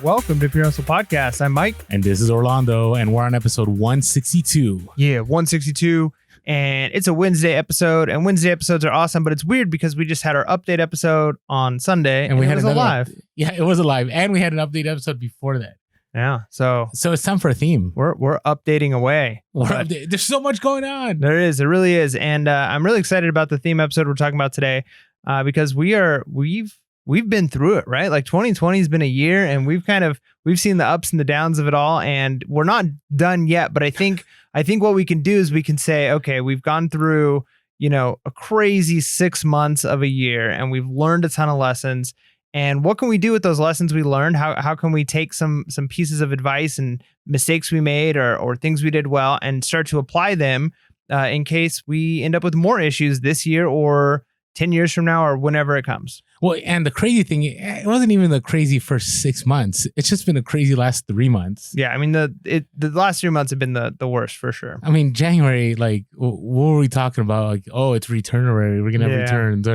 Welcome to Pure Hustle Podcast. I'm Mike. And this is Orlando, and we're on episode 162. Yeah, 162. And it's a Wednesday episode, and Wednesday episodes are awesome, but it's weird because we just had our update episode on Sunday, and we had it was live. Yeah, it was a live, and we had an update episode before that. Yeah, so it's time for a theme. We're updating away. There's so much going on. There really is, and I'm really excited about the theme episode we're talking about today because we've been through it, right? Like 2020 has been a year, and we've seen the ups and the downs of it all, and we're not done yet. But I think what we can do is we can say, okay, we've gone through, a crazy 6 months of a year, and we've learned a ton of lessons. And what can we do with those lessons we learned? How can we take some pieces of advice and mistakes we made or things we did well and start to apply them in case we end up with more issues this year or 10 years from now or whenever it comes? Well, and the crazy thing, it wasn't even the crazy first 6 months. It's just been a crazy last 3 months. Yeah, I mean, the last 3 months have been the worst for sure. I mean, January, like, what were we talking about? Like, oh, it's return-already. We're going to have returns.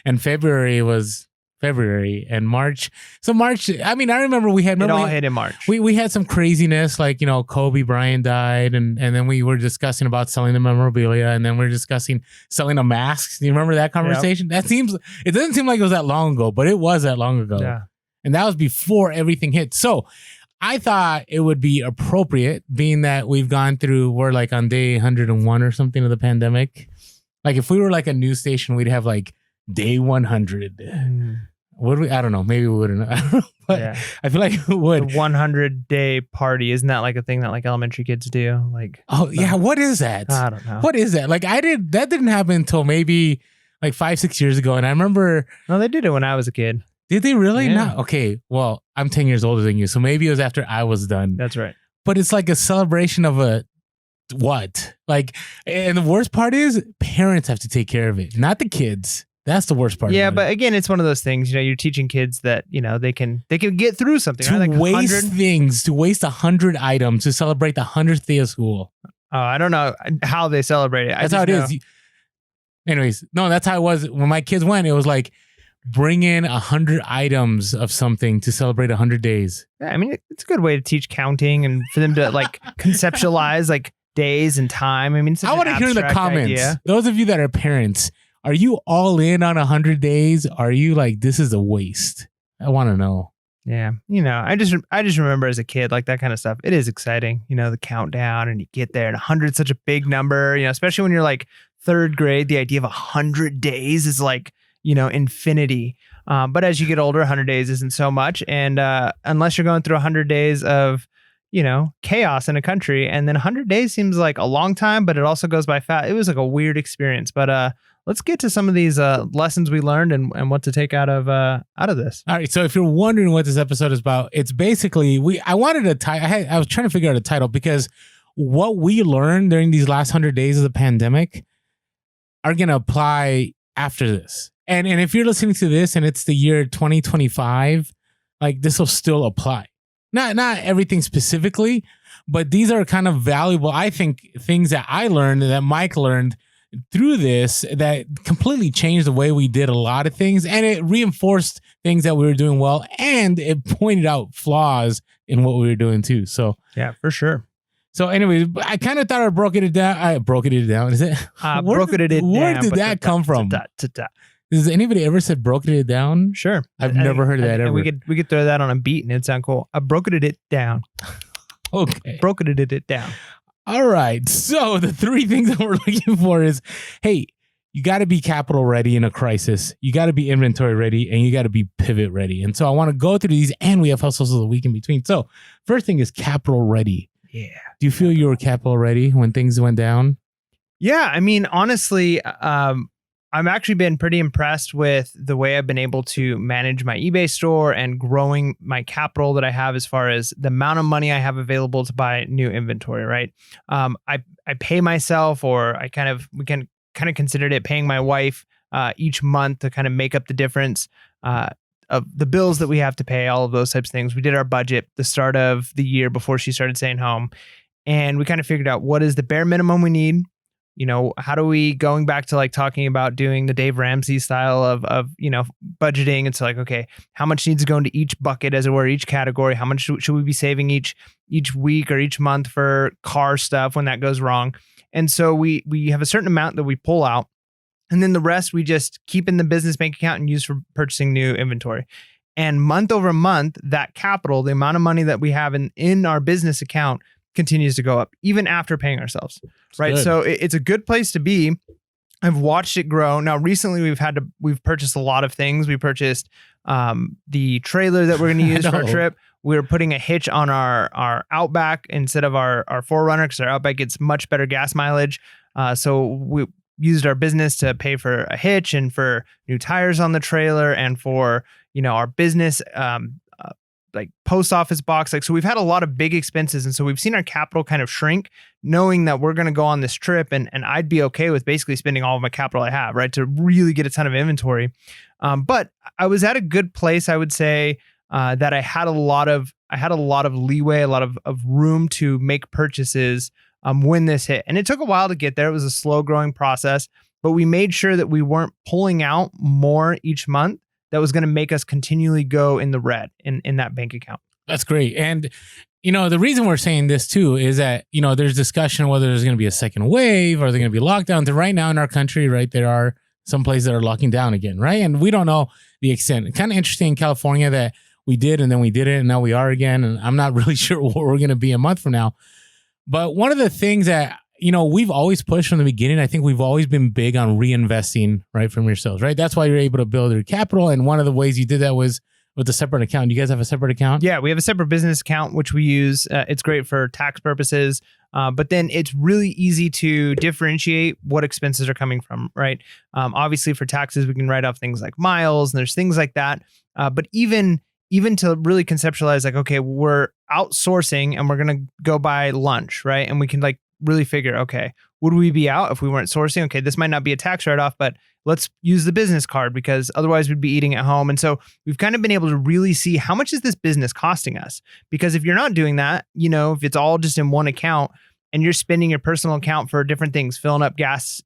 And February was February, and March. So March, I mean, I remember it all hit in March. We had some craziness, like, Kobe Bryant died, and then we were discussing about selling the memorabilia, and then we were discussing selling the masks. Do you remember that conversation? Yep. It doesn't seem like it was that long ago, but it was that long ago. Yeah. And that was before everything hit. So I thought it would be appropriate, being that we're like on day 101 or something of the pandemic. Like, if we were like a news station, we'd have like day 100. Would we? I don't know. Maybe we wouldn't. I don't know. But yeah. I feel like it would. The 100-day party. Isn't that like a thing that like elementary kids do? Like, yeah. What is that? I don't know. What is that? Like, that didn't happen until maybe like 5-6 years ago. And I remember. No, they did it when I was a kid. Did they really? Yeah. Not okay. Well, I'm 10 years older than you, so maybe it was after I was done. That's right. But it's like a celebration of what? Like, and the worst part is parents have to take care of it, not the kids. That's the worst part. Yeah, but again, it's one of those things. You're teaching kids that they can get through something. To right? Like waste 100 items to celebrate the 100th day of school. Oh, I don't know how they celebrate it. That's how it is. Anyways, no, that's how it was when my kids went. It was like bring in 100 items of something to celebrate 100 days. Yeah, I mean, it's a good way to teach counting and for them to like conceptualize like days and time. I mean, I want to hear in the comments. Idea. Those of you that are parents. Are you all in on 100 days? Are you like, this is a waste? I want to know. Yeah. I just remember as a kid, like that kind of stuff. It is exciting, the countdown, and you get there, and 100 is such a big number, especially when you're like third grade. The idea of 100 days is like, infinity. But as you get older, 100 days isn't so much. And unless you're going through 100 days of, chaos in a country, and then 100 days seems like a long time, but it also goes by fast. It was like a weird experience. But let's get to some of these lessons we learned and what to take out of this. All right. So if you're wondering what this episode is about, it's basically I wanted a title. I was trying to figure out a title because what we learned during these last 100 days of the pandemic are going to apply after this. And if you're listening to this and it's the year 2025, like this will still apply. Not everything specifically, but these are kind of valuable, I think, things that I learned and that Mike learned through this that completely changed the way we did a lot of things, and it reinforced things that we were doing well, and it pointed out flaws in what we were doing too. So yeah, for sure. So anyways, I kind of thought I broke it down. Is it? Where did that come from? Has anybody ever said broken it down? Sure. I've never heard of that ever. We could throw that on a beat and it'd sound cool. I broken it down. Okay. Broken it down. All right. So the three things that we're looking for is, hey, you got to be capital ready in a crisis. You got to be inventory ready, and you got to be pivot ready. And so I want to go through these, and we have hustles of the week in between. So first thing is capital ready. Yeah. Do you feel you were capital ready when things went down? Yeah. I mean, honestly, I've actually been pretty impressed with the way I've been able to manage my eBay store and growing my capital that I have as far as the amount of money I have available to buy new inventory, right? I pay myself, or we can kind of considered it paying my wife each month to kind of make up the difference of the bills that we have to pay, all of those types of things. We did our budget the start of the year before she started staying home, and we kind of figured out what is the bare minimum we need. how do we, going back to like talking about doing the Dave Ramsey style of budgeting. It's like, okay, how much needs to go into each bucket, as it were, each category? How much should we be saving each week or each month for car stuff when that goes wrong? And so we have a certain amount that we pull out, and then the rest we just keep in the business bank account and use for purchasing new inventory. And month over month, that capital, the amount of money that we have in our business account, continues to go up even after paying ourselves. Right. Good. So it's a good place to be. I've watched it grow. Now, recently we've purchased a lot of things. We purchased the trailer that we're going to use for our trip. We're putting a hitch on our Outback instead of our 4Runner, because our Outback gets much better gas mileage. So we used our business to pay for a hitch and for new tires on the trailer and for, our business, like post office box. So we've had a lot of big expenses. And so we've seen our capital kind of shrink, knowing that we're going to go on this trip, and I'd be okay with basically spending all of my capital I have, right, to really get a ton of inventory. But I was at a good place, I would say, that I had a lot of leeway, a lot of room to make purchases when this hit. And it took a while to get there. It was a slow growing process, but we made sure that we weren't pulling out more each month that was going to make us continually go in the red in that bank account. That's great. And, the reason we're saying this too is that, there's discussion whether there's going to be a second wave or they're going to be lockdowns. And right now in our country, right, there are some places that are locking down again, right? And we don't know the extent. Kind of interesting in California that we did and then we didn't and now we are again. And I'm not really sure where we're going to be a month from now. But one of the things that, we've always pushed from the beginning, I think we've always been big on reinvesting, right, from yourselves, right? That's why you're able to build your capital. And one of the ways you did that was with a separate account. You guys have a separate account? Yeah, we have a separate business account, which we use. It's great for tax purposes. But then it's really easy to differentiate what expenses are coming from, right? Obviously, for taxes, we can write off things like miles, and there's things like that. But even to really conceptualize, like, okay, we're outsourcing and we're going to go buy lunch, right? And we can like really figure, okay, would we be out if we weren't sourcing? Okay, this might not be a tax write-off, but let's use the business card because otherwise we'd be eating at home. And so we've kind of been able to really see how much is this business costing us? Because if you're not doing that, if it's all just in one account and you're spending your personal account for different things, filling up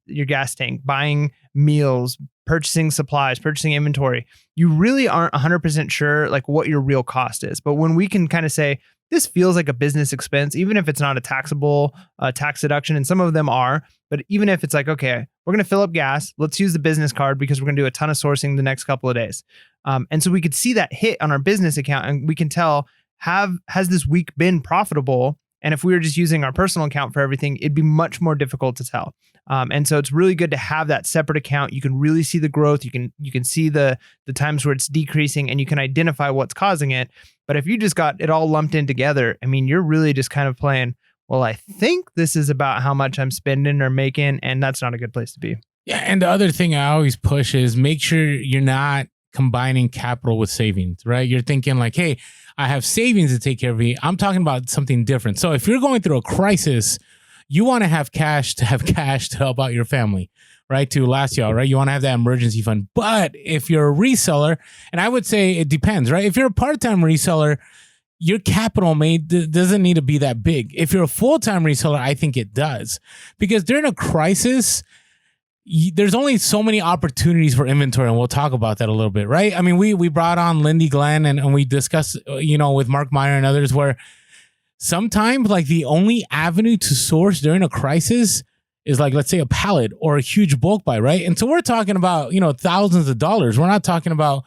your gas tank, buying meals, purchasing supplies, purchasing inventory, you really aren't 100% sure like what your real cost is. But when we can kind of say, this feels like a business expense, even if it's not a taxable tax deduction, and some of them are, but even if it's like, okay, we're going to fill up gas, let's use the business card because we're going to do a ton of sourcing the next couple of days. And so we could see that hit on our business account and we can tell, has this week been profitable? And if we were just using our personal account for everything, it'd be much more difficult to tell. And so it's really good to have that separate account. You can really see the growth. You can see the times where it's decreasing and you can identify what's causing it. But if you just got it all lumped in together, I mean, you're really just kind of playing, well, I think this is about how much I'm spending or making, and that's not a good place to be. Yeah. And the other thing I always push is make sure you're not combining capital with savings, right? You're thinking like, hey, I have savings to take care of me. I'm talking about something different. So if you're going through a crisis, you want to have cash to help out your family, right? To last you out, right? You want to have that emergency fund. But if you're a reseller, and I would say it depends, right? If you're a part-time reseller, your capital doesn't need to be that big. If you're a full-time reseller, I think it does. Because during a crisis, there's only so many opportunities for inventory, and we'll talk about that a little bit, right? I mean, we brought on Lindy Glenn and we discussed, with Mark Meyer and others, where sometimes like the only avenue to source during a crisis is like, let's say a pallet or a huge bulk buy, right? And so we're talking about, thousands of dollars. We're not talking about,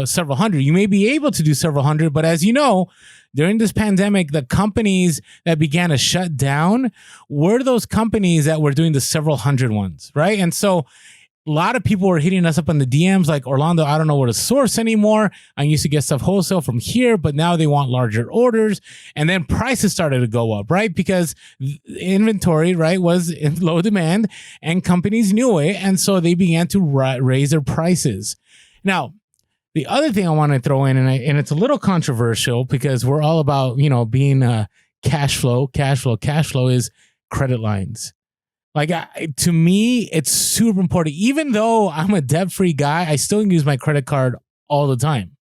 several hundred. You may be able to do several hundred, but as you know, during this pandemic, the companies that began to shut down were those companies that were doing the several hundred ones, right? And so a lot of people were hitting us up on the DMs like, Orlando, I don't know where to source anymore. I used to get stuff wholesale from here, but now they want larger orders. And then prices started to go up, right? Because inventory, right, was in low demand and companies knew it. And so they began to raise their prices. Now, the other thing I want to throw in, and it's a little controversial because we're all about, being cash flow is credit lines. Like, to me, it's super important. Even though I'm a debt-free guy, I still use my credit card all the time.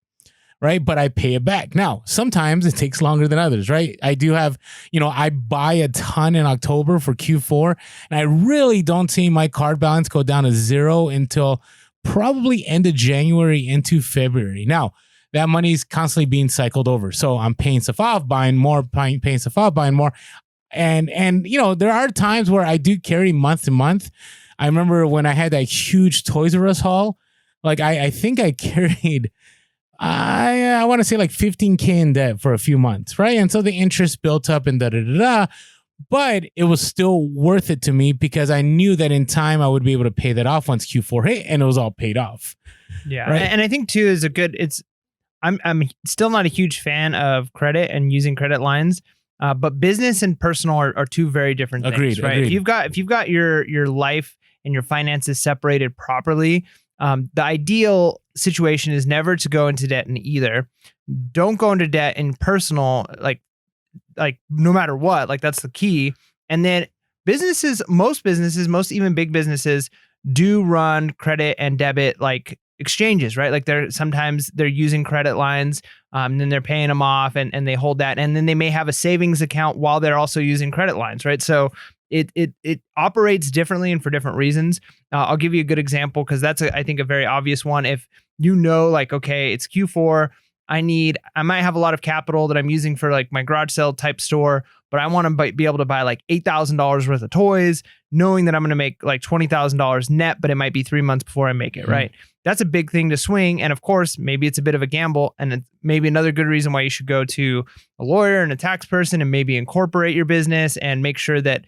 right? But I pay it back. Now, sometimes it takes longer than others, right? I do have, I buy a ton in October for Q4, and I really don't see my card balance go down to zero until probably end of January into February. Now, that money is constantly being cycled over. So I'm paying stuff off, buying more, paying stuff off, buying more. And there are times where I do carry month to month. I remember when I had that huge Toys R Us haul, like I think I carried, I want to say like $15K in debt for a few months, right? And so the interest built up and da-da-da-da. But it was still worth it to me because I knew that in time I would be able to pay that off once Q4 hit, and it was all paid off. Yeah. Right? And I think too is I'm still not a huge fan of credit and using credit lines. But business and personal are two very different things, right? Agreed. If you've got your life and your finances separated properly, the ideal situation is never to go into debt in either. Don't go into debt in personal, like no matter what, like that's the key. And then most even big businesses do run credit and debit like exchanges, right? Like sometimes they're using credit lines, and then they're paying them off and they hold that. And then they may have a savings account while they're also using credit lines, right? So it operates differently and for different reasons. I'll give you a good example because that's I think a very obvious one. If like, okay, it's Q4, I might have a lot of capital that I'm using for like my garage sale type store, but I want to be able to buy like $8,000 worth of toys, knowing that I'm going to make like $20,000 net, but it might be 3 months before I make it, right? That's a big thing to swing. And of course, maybe it's a bit of a gamble. And maybe another good reason why you should go to a lawyer and a tax person and maybe incorporate your business and make sure that,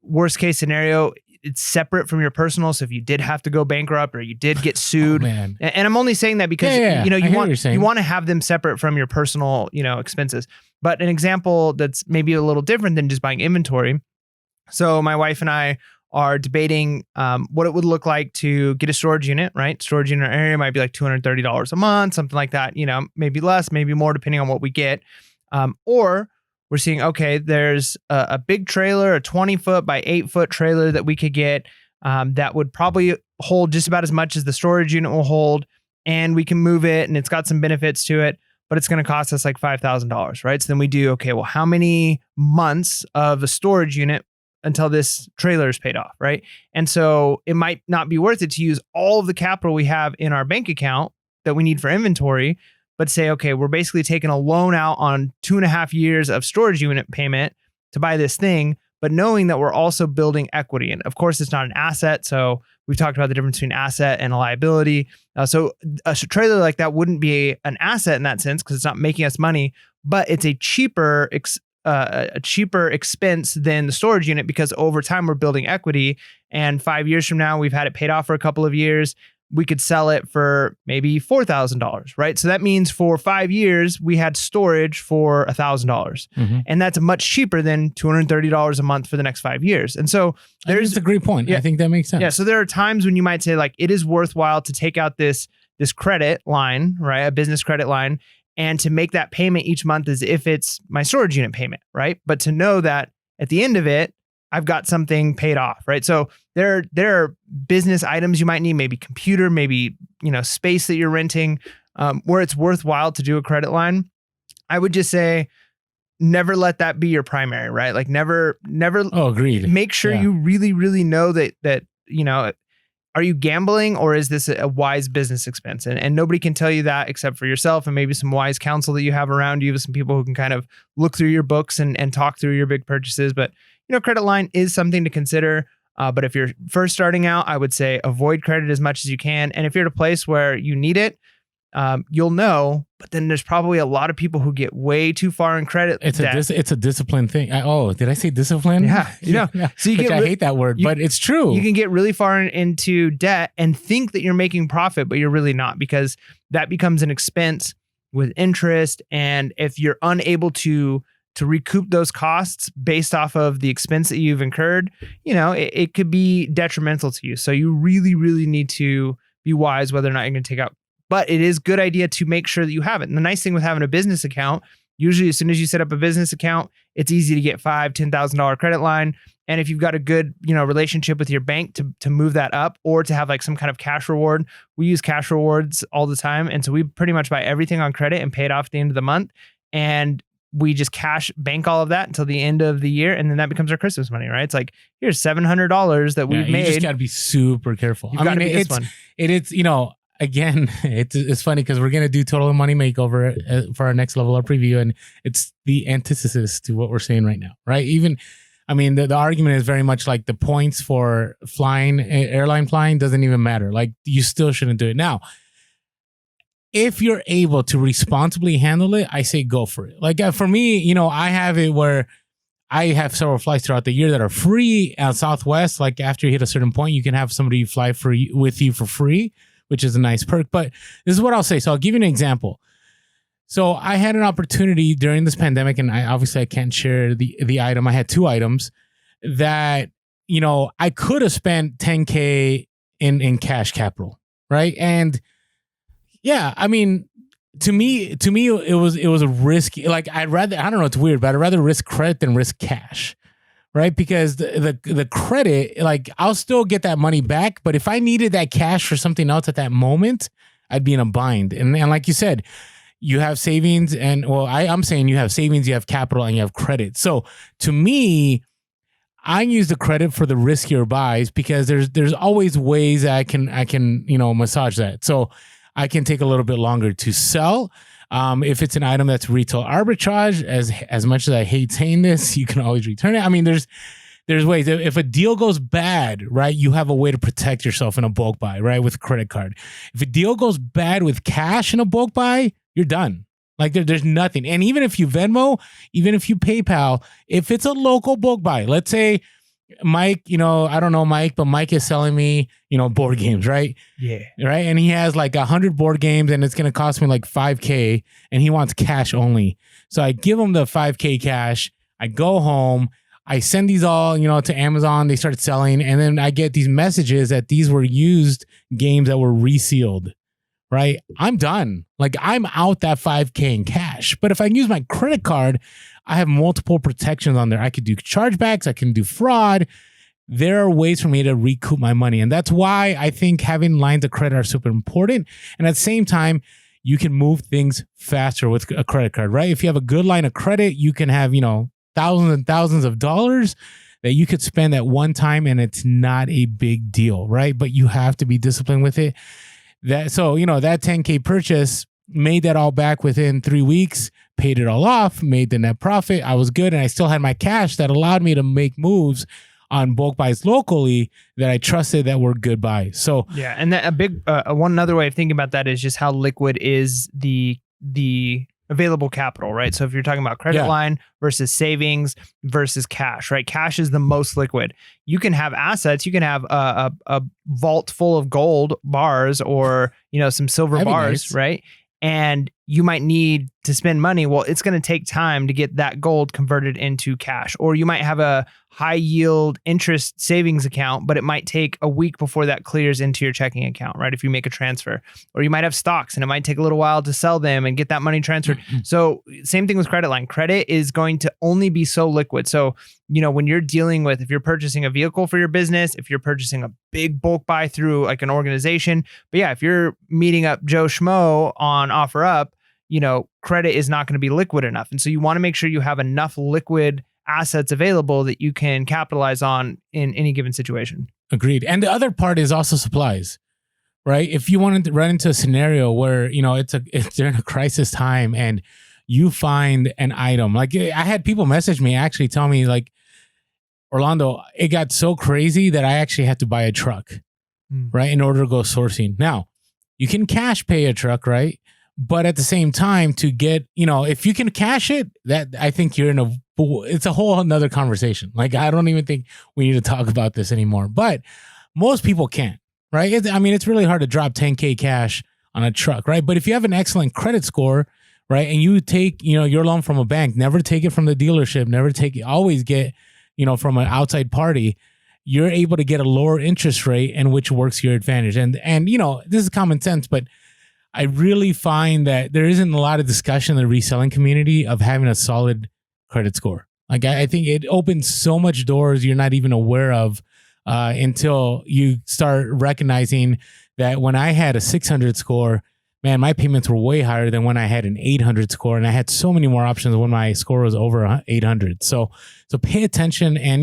worst case scenario, it's separate from your personal. So if you did have to go bankrupt or you did get sued, and I'm only saying that because you want to have them separate from your personal, expenses. But an example that's maybe a little different than just buying inventory. So my wife and I are debating what it would look like to get a storage unit, right? Storage unit area might be like $230 a month, something like that. Maybe less, maybe more, depending on what we get. Or we're seeing, okay, there's a big trailer, a 20-foot by 8-foot trailer that we could get that would probably hold just about as much as the storage unit will hold, and we can move it, and it's got some benefits to it, but it's going to cost us like $5,000, right? So then we do, okay, well, how many months of a storage unit until this trailer is paid off, right? And so it might not be worth it to use all of the capital we have in our bank account that we need for inventory, but say, okay, we're basically taking a loan out on 2.5 years of storage unit payment to buy this thing, but knowing that we're also building equity. And of course, it's not an asset. So we've talked about the difference between asset and a liability. So a trailer like that wouldn't be an asset in that sense because it's not making us money, but it's a cheaper expense than the storage unit because over time we're building equity. And 5 years from now, we've had it paid off for a couple of years. We could sell it for maybe $4,000, right? So that means for 5 years, we had storage for $1,000. And that's much cheaper than $230 a month for the next 5 years. And so there's a great point. I think that makes sense. Yeah. So there are times when you might say like, it is worthwhile to take out this credit line, right? A business credit line, and to make that payment each month as if it's my storage unit payment, right? But to know that at the end of it, I've got something paid off, right? So there are business items you might need, maybe computer, maybe, space that you're renting, where it's worthwhile to do a credit line. I would just say, never let that be your primary, right? Like never. Oh, agreed. Make sure you really, really know that, are you gambling or is this a wise business expense? And nobody can tell you that except for yourself and maybe some wise counsel that you have around you, some people who can kind of look through your books and talk through your big purchases. But, credit line is something to consider. But if you're first starting out, I would say avoid credit as much as you can. And if you're at a place where you need it, you'll know. But then there's probably a lot of people who get way too far in credit. It's a discipline thing. Did I say discipline? Yeah. So I hate that word, but it's true. You can get really far into debt and think that you're making profit, but you're really not, because that becomes an expense with interest. And if you're unable to recoup those costs based off of the expense that you've incurred, it could be detrimental to you. So you really, really need to be wise whether or not you're going to take out. But it is a good idea to make sure that you have it. And the nice thing with having a business account, usually as soon as you set up a business account, it's easy to get $5,000, $10,000 credit line. And if you've got a good, relationship with your bank to move that up, or to have like some kind of cash reward, we use cash rewards all the time. And so we pretty much buy everything on credit and pay it off at the end of the month. And we just cash bank all of that until the end of the year. And then that becomes our Christmas money, right? It's like, here's $700 that we've made. You just got to be super careful. It's, again, it's funny because we're going to do Total Money Makeover for our next level up preview. And it's the antithesis to what we're saying right now, right? The argument is very much like the points for airline flying doesn't even matter. Like, you still shouldn't do it. Now, if you're able to responsibly handle it, I say go for it. Like, for me, I have it where I have several flights throughout the year that are free at Southwest. Like, after you hit a certain point, you can have somebody fly with you for free, which is a nice perk. But this is what I'll say. So I'll give you an example. So I had an opportunity during this pandemic, and I can't share the item. I had 2 items that, I could have spent $10K in cash capital, right? And yeah, to me, it was a risk. Like, I don't know, it's weird, but I'd rather risk credit than risk cash, right? Because the credit, like, I'll still get that money back, but if I needed that cash for something else at that moment, I'd be in a bind. And like you said, you have savings, and I'm saying you have savings, you have capital, and you have credit. So to me, I use the credit for the riskier buys because there's always ways that I can massage that. So I can take a little bit longer to sell. If it's an item that's retail arbitrage, as much as I hate saying this, you can always return it. There's ways. If a deal goes bad, right, you have a way to protect yourself in a bulk buy, right, with a credit card. If a deal goes bad with cash in a bulk buy, you're done. Like, there's nothing. And even if you Venmo, even if you PayPal, if it's a local bulk buy, let's say Mike, I don't know Mike, but Mike is selling me, board games, right? Yeah. Right. And he has like 100 board games and it's going to cost me like $5K and he wants cash only. So I give him the $5K cash. I go home. I send these all, to Amazon. They start selling. And then I get these messages that these were used games that were resealed. Right? I'm done. Like, I'm out that $5K in cash. But if I use my credit card, I have multiple protections on there. I could do chargebacks. I can do fraud. There are ways for me to recoup my money. And that's why I think having lines of credit are super important. And at the same time, you can move things faster with a credit card, right? If you have a good line of credit, you can have, thousands and thousands of dollars that you could spend at one time and it's not a big deal, right? But you have to be disciplined with it. That 10K purchase made that all back within 3 weeks, paid it all off, made the net profit. I was good. And I still had my cash that allowed me to make moves on bulk buys locally that I trusted that were good buys. So yeah. And that a big, one other way of thinking about that is just how liquid is the available capital, right? So if you're talking about credit line versus savings versus cash, right? Cash is the most liquid. You can have assets. You can have a vault full of gold bars or, some silver bars, right? And you might need to spend money. Well, it's going to take time to get that gold converted into cash. Or you might have a high yield interest savings account, but it might take a week before that clears into your checking account, right? If you make a transfer. Or you might have stocks and it might take a little while to sell them and get that money transferred. So same thing with credit line. Credit is going to only be so liquid. So, when you're dealing with, if you're purchasing a vehicle for your business, if you're purchasing a big bulk buy through like an organization, but yeah, if you're meeting up Joe Schmo on OfferUp, credit is not going to be liquid enough. And so you want to make sure you have enough liquid assets available that you can capitalize on in any given situation. Agreed. And the other part is also supplies, right? If you wanted to run into a scenario where, it's during a crisis time and you find an item, like I had people message me, actually tell me like, Orlando, it got so crazy that I actually had to buy a truck, right? In order to go sourcing. Now, you can cash pay a truck, right? But at the same time, to get, if you can cash it, that I think it's a whole another conversation. Like, I don't even think we need to talk about this anymore. But most people can't, right? It's really hard to drop 10K cash on a truck, right? But if you have an excellent credit score, right, and you take, your loan from a bank, never take it from the dealership, always get, from an outside party, you're able to get a lower interest rate and which works to your advantage. And this is common sense, but I really find that there isn't a lot of discussion in the reselling community of having a solid credit score. Like I think it opens so much doors you're not even aware of until you start recognizing that when I had a 600 score, man, my payments were way higher than when I had an 800 score, and I had so many more options when my score was over 800. So pay attention, and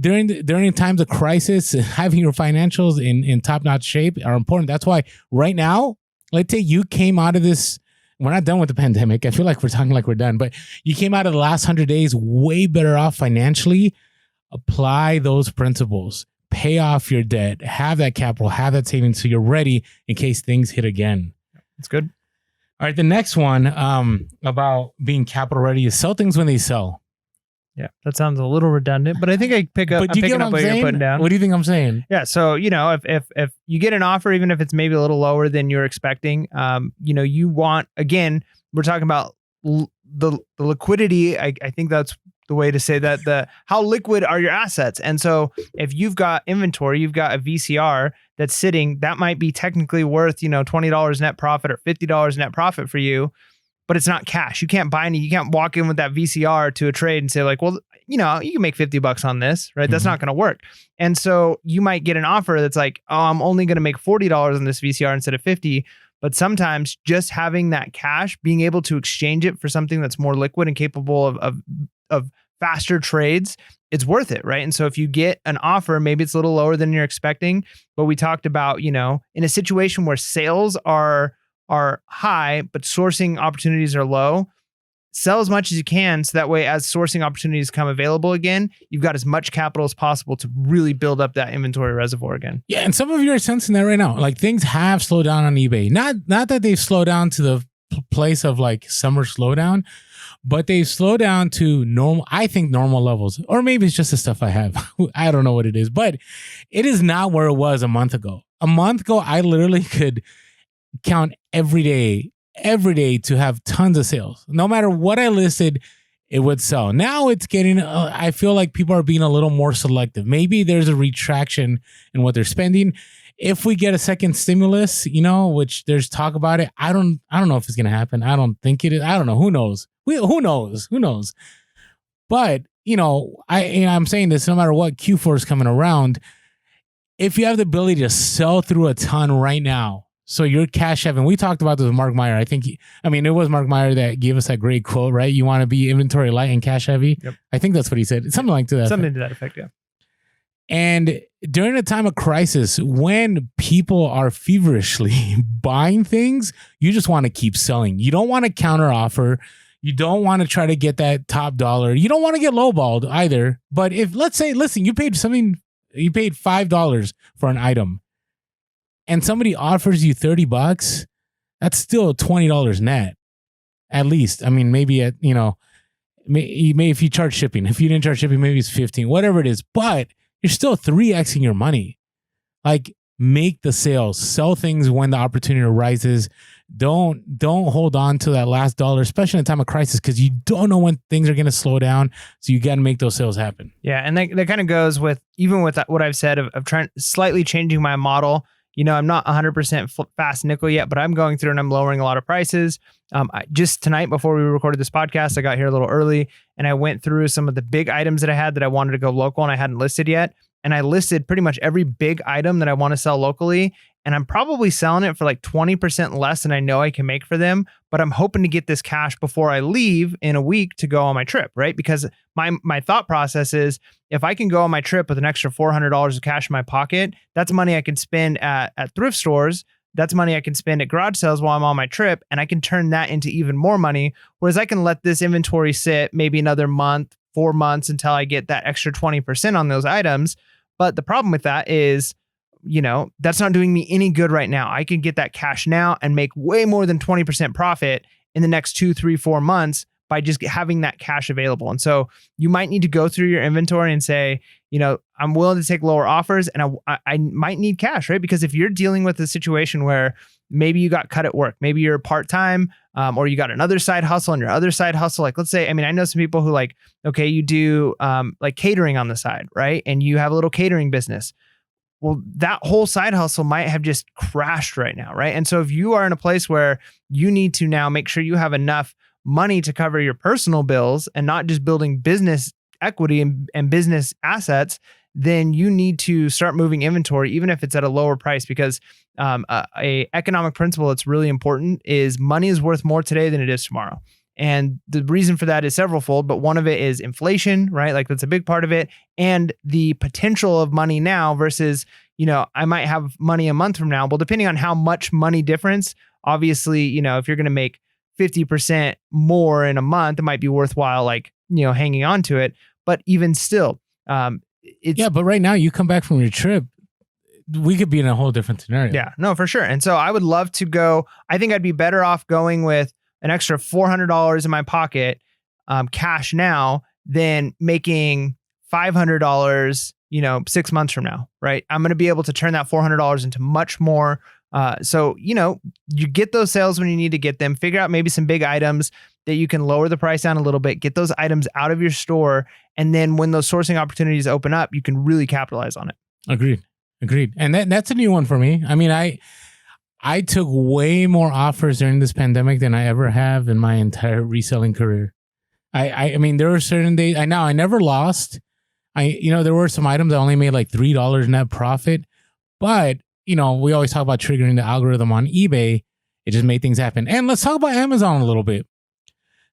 during times of crisis, having your financials in top-notch shape are important. That's why right now, let's say you came out of this. We're not done with the pandemic. I feel like we're talking like we're done, but you came out of the last 100 days way better off financially. Apply those principles. Pay off your debt. Have that capital. Have that savings so you're ready in case things hit again. That's good. All right, the next one about being capital ready is sell things when they sell. Yeah, that sounds a little redundant, but I think I pick up. But do you get what you're putting down. What do you think I'm saying? Yeah, so if you get an offer, even if it's maybe a little lower than you're expecting, you want, again, we're talking about the liquidity. I think that's the way to say that. How liquid are your assets? And so if you've got inventory, you've got a VCR that's sitting, that might be technically worth $20 net profit or $50 net profit for you. But it's not cash. You can't buy any. You can't walk in with that VCR to a trade and say like, well, you can make $50 on this, right? That's not going to work. And so you might get an offer that's like, oh, I'm only going to make $40 on this VCR instead of 50. But sometimes just having that cash, being able to exchange it for something that's more liquid and capable of faster trades, it's worth it, right? And so if you get an offer, maybe it's a little lower than you're expecting, but we talked about, in a situation where sales are high, but sourcing opportunities are low, sell as much as you can. So that way, as sourcing opportunities come available again, you've got as much capital as possible to really build up that inventory reservoir again. Yeah. And some of you are sensing that right now. Like things have slowed down on eBay. Not that they've slowed down to the place of like summer slowdown, but they've slowed down to normal levels. Or maybe it's just the stuff I have. I don't know what it is, but it is not where it was a month ago. A month ago, I literally could count every day to have tons of sales. No matter what I listed, it would sell. Now it's getting, I feel like people are being a little more selective. Maybe there's a retraction in what they're spending. If we get a second stimulus, which there's talk about it, I don't know if it's going to happen. I don't think it is. I don't know. Who knows? Who knows? But, I'm saying this, no matter what Q4 is coming around, if you have the ability to sell through a ton right now, so you're cash heavy. We talked about this with Mark Meyer. I think, it was Mark Meyer that gave us that great quote, right? You want to be inventory light and cash heavy. Yep. I think that's what he said. Something like that. Something to that effect, yeah. And during a time of crisis, when people are feverishly buying things, you just want to keep selling. You don't want to counter offer. You don't want to try to get that top dollar. You don't want to get lowballed either. But if, let's say, listen, you paid $5 for an item, and somebody offers you $30, that's still $20 net, at least. Maybe at, if you charge shipping. If you didn't charge shipping, maybe it's 15, whatever it is. But you're still 3xing your money. Like, make the sales, sell things when the opportunity arises. Don't hold on to that last dollar, especially in a time of crisis, because you don't know when things are going to slow down. So you got to make those sales happen. Yeah, and that kind of goes with even with what I've said of trying slightly changing my model. I'm not 100% fast nickel yet, but I'm going through and I'm lowering a lot of prices. Just tonight, before we recorded this podcast, I got here a little early and I went through some of the big items that I had that I wanted to go local and I hadn't listed yet. And I listed pretty much every big item that I want to sell locally. And I'm probably selling it for like 20% less than I know I can make for them. But I'm hoping to get this cash before I leave in a week to go on my trip, right? Because my thought process is, if I can go on my trip with an extra $400 of cash in my pocket, that's money I can spend at thrift stores. That's money I can spend at garage sales while I'm on my trip. And I can turn that into even more money. Whereas I can let this inventory sit maybe another month, 4 months until I get that extra 20% on those items. But the problem with that is, that's not doing me any good right now. I can get that cash now and make way more than 20% profit in the next 2, 3, 4 months by just having that cash available. And so you might need to go through your inventory and say, I'm willing to take lower offers and I might need cash, right? Because if you're dealing with a situation where maybe you got cut at work, maybe you're part-time, or you got another side hustle, and your other side hustle, like, let's say, I know some people who you do like catering on the side, right? And you have a little catering business. Well, that whole side hustle might have just crashed right now, right? And so if you are in a place where you need to now make sure you have enough money to cover your personal bills and not just building business equity and business assets, then you need to start moving inventory, even if it's at a lower price, because a economic principle that's really important is money is worth more today than it is tomorrow. And the reason for that is severalfold, but one of it is inflation, right? Like that's a big part of it. And the potential of money now versus, I might have money a month from now. Well, depending on how much money difference, obviously, if you're going to make 50% more in a month, it might be worthwhile, like, hanging on to it. But even still, but right now you come back from your trip, we could be in a whole different scenario. Yeah, no, for sure. And so I would love to go. I think I'd be better off going with an extra $400 in my pocket, cash now, than making $500, 6 months from now, right? I'm going to be able to turn that $400 into much more. So, you get those sales when you need to get them, figure out maybe some big items that you can lower the price down a little bit, get those items out of your store. And then when those sourcing opportunities open up, you can really capitalize on it. Agreed. And that's a new one for me. I mean, I took way more offers during this pandemic than I ever have in my entire reselling career. I mean, there were certain days, I never lost. There were some items that only made like $3 net profit, but we always talk about triggering the algorithm on eBay. It just made things happen. And let's talk about Amazon a little bit.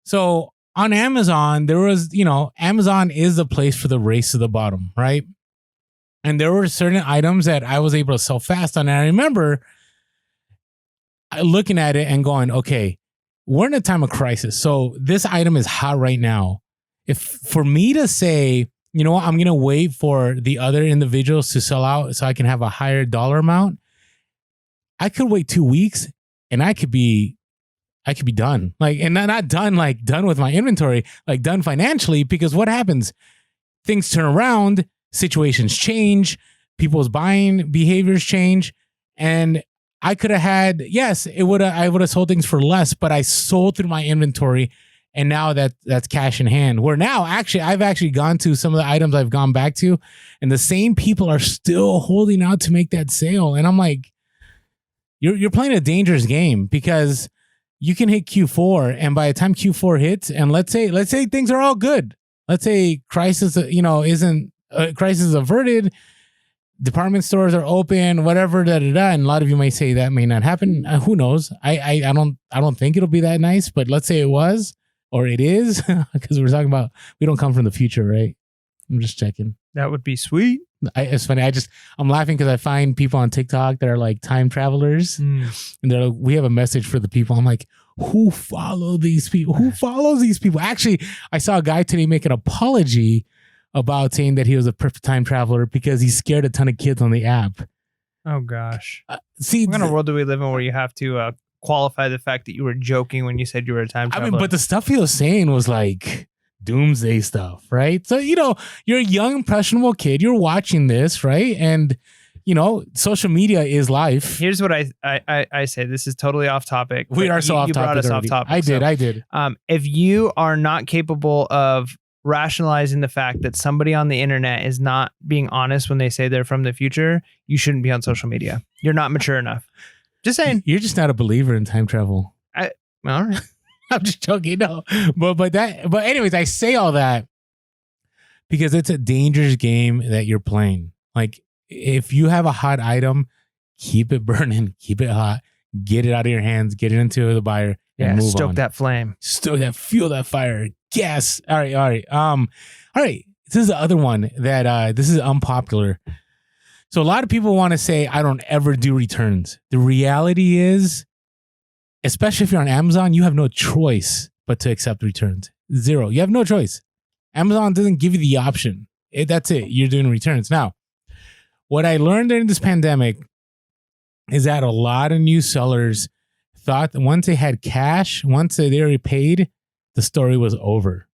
So on Amazon, there was, Amazon is the place for the race to the bottom, right? And there were certain items that I was able to sell fast on. And I remember looking at it and going, okay, we're in a time of crisis. So this item is hot right now. If for me to say, I'm going to wait for the other individuals to sell out so I can have a higher dollar amount, I could wait 2 weeks and I could be done. Like, and not done, like done with my inventory, like done financially, because what happens? Things turn around, situations change, people's buying behaviors change. And I could have had, yes, I would have sold things for less, but I sold through my inventory. And now that's cash in hand. Where now, I've actually gone to some of the items I've gone back to, and the same people are still holding out to make that sale. And I'm like, you're playing a dangerous game, because you can hit Q4, and by the time Q4 hits, and let's say things are all good. Let's say crisis, crisis averted. Department stores are open, whatever, and a lot of you may say that may not happen. Who knows? I don't think it'll be that nice, but let's say it was. Or it is, because we're talking about, we don't come from the future, right? I'm just checking. That would be sweet. It's funny. I'm laughing because I find people on TikTok that are like time travelers, and they're like, we have a message for the people. I'm like, who follow these people? Who follows these people? Actually, I saw a guy today make an apology about saying that he was a perfect time traveler because he scared a ton of kids on the app. Oh gosh. What kind of world do we live in where you have to qualify the fact that you were joking when you said you were a time traveler? I mean, but the stuff he was saying was like doomsday stuff, right? So, you're a young, impressionable kid. You're watching this, right? And, social media is life. Here's what I say. This is totally off topic. We are so off topic. You brought us already. off topic. I did. If you are not capable of rationalizing the fact that somebody on the internet is not being honest when they say they're from the future, you shouldn't be on social media. You're not mature enough. Just saying. You're just not a believer in time travel. All right. I'm just joking. No, but anyways, I say all that because it's a dangerous game that you're playing. Like, if you have a hot item, keep it burning, keep it hot, get it out of your hands, get it into the buyer, and move stoke on. that flame, fuel that fire. Yes. All right. All right. This is the other one that this is unpopular. So a lot of people want to say, I don't ever do returns. The reality is, especially if you're on Amazon, you have no choice but to accept returns. Zero. You have no choice. Amazon doesn't give you the option. That's it. You're doing returns. Now, what I learned during this pandemic is that a lot of new sellers thought that once they had cash, once they already paid, the story was over.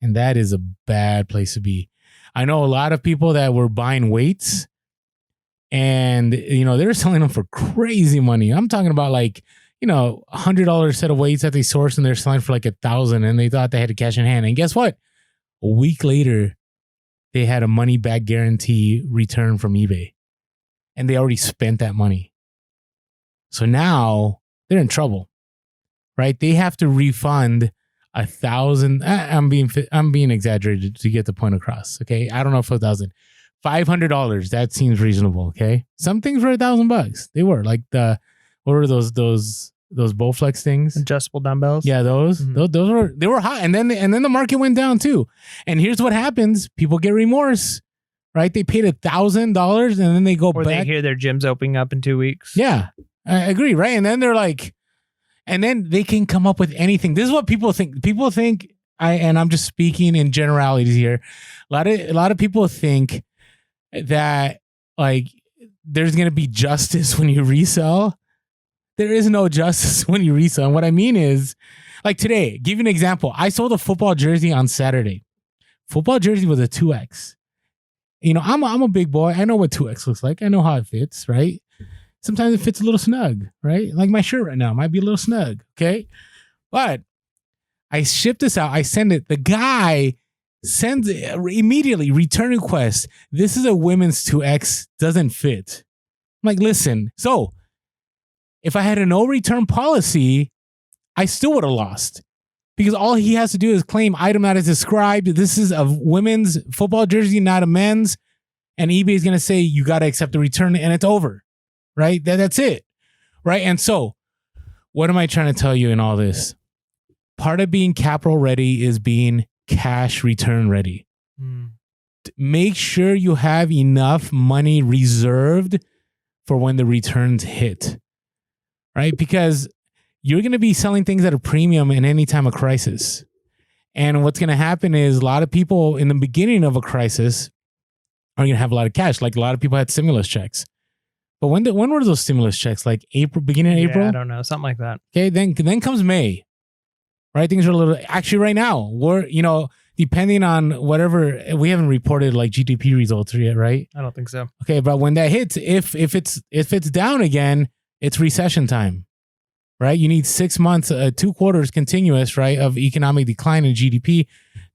And that is a bad place to be. I know a lot of people that were buying weights, and, they were selling them for crazy money. I'm talking about like, $100 set of weights that they sourced, and they're selling for like $1,000, and they thought they had a cash in hand. And guess what? A week later, they had a money back guarantee return from eBay, and they already spent that money. So now they're in trouble, right? They have to refund 1,000. I'm being exaggerated to get the point across. Okay, I don't know if 1,000. $500. That seems reasonable. Okay, some things were $1,000. They were like what were those Bowflex things? Adjustable dumbbells. Yeah, those they were hot, and then the market went down too. And here's what happens: people get remorse, right? They paid $1,000, and then they go or back. They hear their gym's opening up in 2 weeks. Yeah, I agree, right? And then they're like, and then they can come up with anything. This is what people think. People think, I'm just speaking in generalities here. A lot of people think that like there's gonna be justice when you resell. There is no justice when you resell. And what I mean is, like today, give you an example. I sold a football jersey on Saturday. Football jersey was a 2X. You know, I'm a big boy. I know what 2X looks like. I know how it fits, right? Sometimes it fits a little snug, right? Like my shirt right now might be a little snug, okay? But I ship this out. I send it. The guy sends it immediately, return request. This is a women's 2X, doesn't fit. I'm like, listen, so if I had a no return policy, I still would have lost because all he has to do is claim item that is described. This is a women's football jersey, not a men's. And eBay is going to say, you got to accept the return and it's over, right? That's it, right? And so what am I trying to tell you in all this? Part of being capital ready is being cash return ready. Make sure you have enough money reserved for when the returns hit, right? Because you're going to be selling things at a premium in any time of crisis. And what's going to happen is a lot of people in the beginning of a crisis are going to have a lot of cash. Like a lot of people had stimulus checks. But when were those stimulus checks? Like April, beginning of April? I don't know. Something like that. Okay. Then comes May, right? Things are a little, actually right now, we're, you know, depending on whatever, we haven't reported like GDP results yet, right? I don't think so. Okay. But when that hits, if it's down again, it's recession time, right? You need 6 months, 2 quarters continuous, right, of economic decline in GDP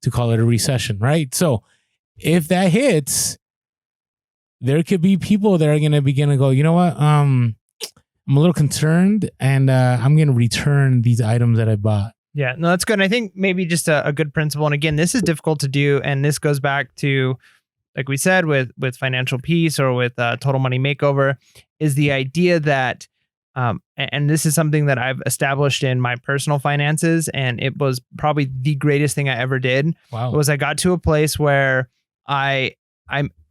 to call it a recession, right? So if that hits, there could be people that are going to begin to go, you know what? I'm a little concerned and I'm going to return these items that I bought. Yeah, no, that's good. And I think maybe just a good principle. And again, this is difficult to do. And this goes back to, like we said, with Financial Peace or with Total Money Makeover, is the idea that, and this is something that I've established in my personal finances, and it was probably the greatest thing I ever did. Wow. Was I got to a place where I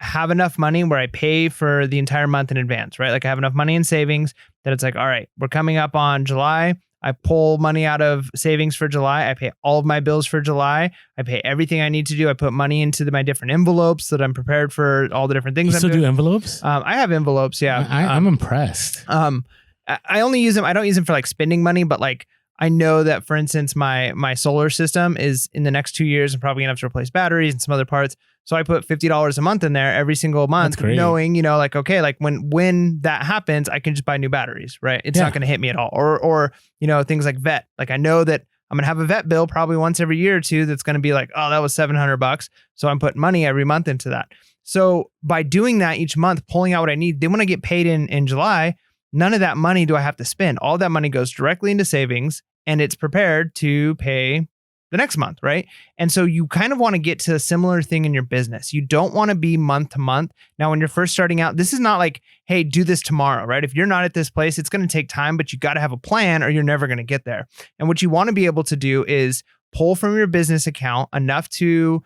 have enough money where I pay for the entire month in advance, right? Like I have enough money in savings that it's like, all right, we're coming up on July. I pull money out of savings for July. I pay all of my bills for July. I pay everything I need to do. I put money into my different envelopes so that I'm prepared for all the different things. You still do envelopes? I have envelopes. Yeah. I'm impressed. I only use them. I don't use them for like spending money, but like I know that, for instance, my solar system is in the next 2 years, I'm probably gonna have to replace batteries and some other parts. So I put $50 a month in there every single month, knowing, you know, like, okay, like when that happens, I can just buy new batteries, right? It's not going to hit me at all. Or, you know, things like vet. Like I know that I'm going to have a vet bill probably once every year or two. That's going to be like, oh, that was $700. So I'm putting money every month into that. So by doing that each month, pulling out what I need, then when I get paid in July, none of that money do I have to spend. All that money goes directly into savings and it's prepared to pay the next month, right? And so you kind of want to get to a similar thing in your business. You don't want to be month to month. Now, when you're first starting out, this is not like, hey, do this tomorrow, right? If you're not at this place, it's going to take time, but you got to have a plan or you're never going to get there. And what you want to be able to do is pull from your business account enough to,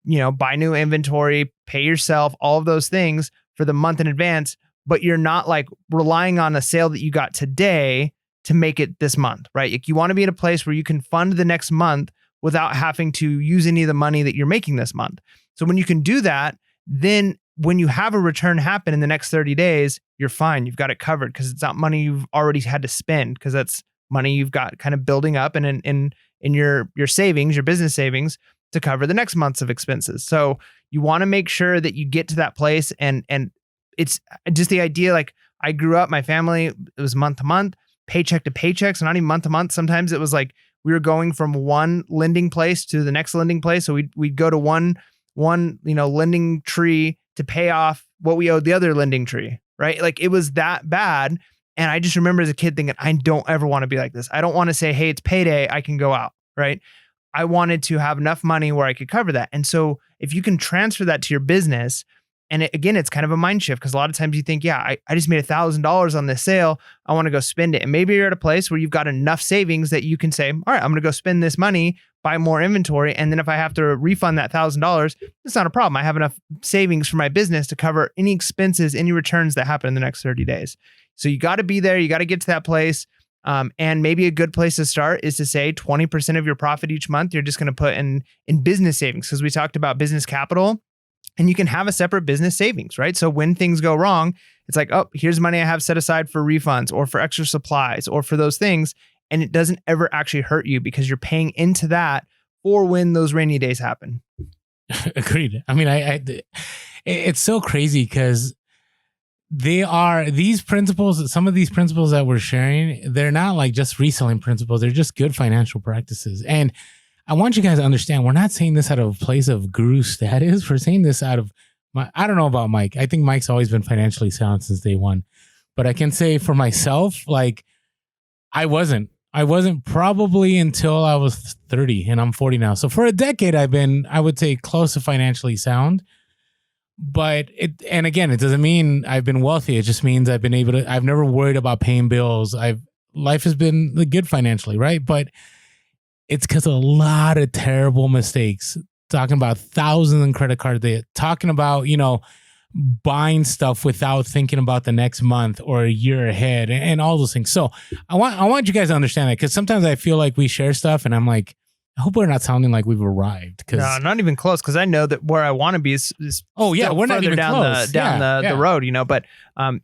you know, buy new inventory, pay yourself, all of those things for the month in advance, but you're not like relying on a sale that you got today to make it this month, right? Like you want to be in a place where you can fund the next month without having to use any of the money that you're making this month. So when you can do that, then when you have a return happen in the next 30 days, you're fine. You've got it covered because it's not money you've already had to spend, because that's money you've got kind of building up and in your savings, your business savings, to cover the next months of expenses. So you want to make sure that you get to that place, and it's just the idea, like I grew up, my family, it was month to month, paycheck to paycheck. So not even month to month. Sometimes it was like we were going from one lending place to the next lending place. So we'd go to one, you know, lending tree to pay off what we owed the other lending tree, right? Like it was that bad. And I just remember as a kid thinking, I don't ever want to be like this. I don't want to say, hey, it's payday, I can go out, right? I wanted to have enough money where I could cover that. And so if you can transfer that to your business, and again, it's kind of a mind shift, because a lot of times you think, yeah, I just made $1,000 on this sale. I want to go spend it. And maybe you're at a place where you've got enough savings that you can say, all right, I'm going to go spend this money, buy more inventory. And then if I have to refund that $1,000, it's not a problem. I have enough savings for my business to cover any expenses, any returns that happen in the next 30 days. So you got to be there. You got to get to that place. And maybe a good place to start is to say 20% of your profit each month, you're just going to put in business savings, because we talked about business capital, and you can have a separate business savings, right? So when things go wrong, it's like, oh, here's money I have set aside for refunds or for extra supplies or for those things. And it doesn't ever actually hurt you, because you're paying into that for when those rainy days happen. Agreed. I mean, it's so crazy, because these principles, some of these principles that we're sharing, they're not like just reselling principles. They're just good financial practices. And I want you guys to understand, we're not saying this out of a place of guru status. We're saying this out of I don't know about Mike. I think Mike's always been financially sound since day one. But I can say for myself, like, I wasn't probably until I was 30, and I'm 40 now. So for a decade, I've been, I would say, close to financially sound. But and again, it doesn't mean I've been wealthy. It just means I've never worried about paying bills. Life has been good financially, right? But it's because of a lot of terrible mistakes. Talking about thousands in credit card debt, talking about, buying stuff without thinking about the next month or a year ahead, and all those things. So I want you guys to understand that, because sometimes I feel like we share stuff and I'm like, I hope we're not sounding like we've arrived. No, not even close. Because I know that where I want to be is we're not even down close. The road, But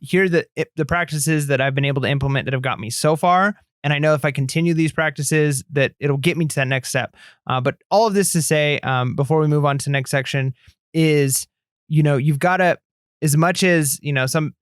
here the practices that I've been able to implement that have got me so far. And I know if I continue these practices, that it'll get me to that next step. But all of this to say, before we move on to the next section, is, you've got to, as much as, some,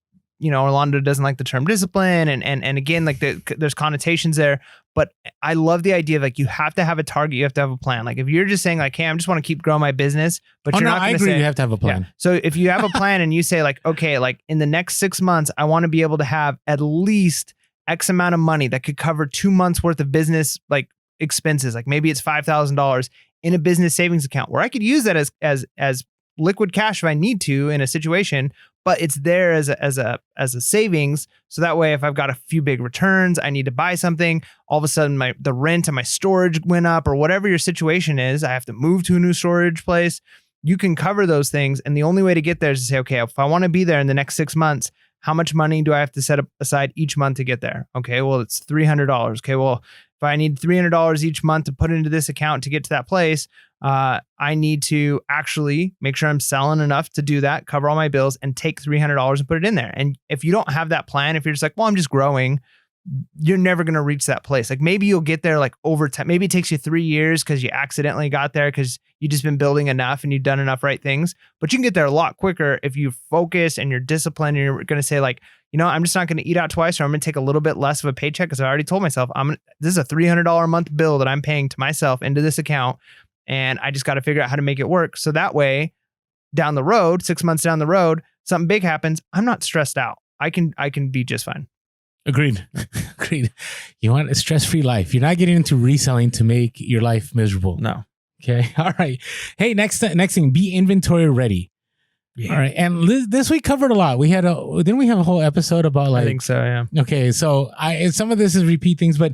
Orlando doesn't like the term discipline, and again, like there's connotations there, but I love the idea of, like, you have to have a target, you have to have a plan. Like, if you're just saying, like, hey, I just want to keep growing my business, but you're not going to say, you have to have a plan. Yeah. So if you have a plan and you say, like, okay, like in the next 6 months, I want to be able to have at least X amount of money that could cover 2 months worth of business, like, expenses. Like, maybe it's $5,000 in a business savings account, where I could use that as liquid cash if I need to in a situation, but it's there as a savings. So that way, if I've got a few big returns, I need to buy something, all of a sudden the rent and my storage went up, or whatever your situation is, I have to move to a new storage place. You can cover those things. And the only way to get there is to say, okay, if I want to be there in the next 6 months, how much money do I have to set aside each month to get there? Okay, well, it's $300. Okay, well, if I need $300 each month to put into this account to get to that place, I need to actually make sure I'm selling enough to do that, cover all my bills, and take $300 and put it in there. And if you don't have that plan, if you're just like, well, I'm just growing, you're never going to reach that place. Like, maybe you'll get there like over time. Maybe it takes you 3 years because you accidentally got there because you just been building enough and you've done enough right things. But you can get there a lot quicker if you focus and you're disciplined, and you're going to say, like, I'm just not going to eat out twice, or I'm going to take a little bit less of a paycheck, because I already told myself this is a $300 a month bill that I'm paying to myself into this account, and I just got to figure out how to make it work. So that way, down the road, 6 months down the road, something big happens, I'm not stressed out. I can be just fine. Agreed. You want a stress-free life. You're not getting into reselling to make your life miserable. No. Okay. All right. Hey, next thing, be inventory ready. Yeah. All right. And this we covered a lot. Didn't we have a whole episode about, like, I think so, yeah. Okay. So some of this is repeat things, but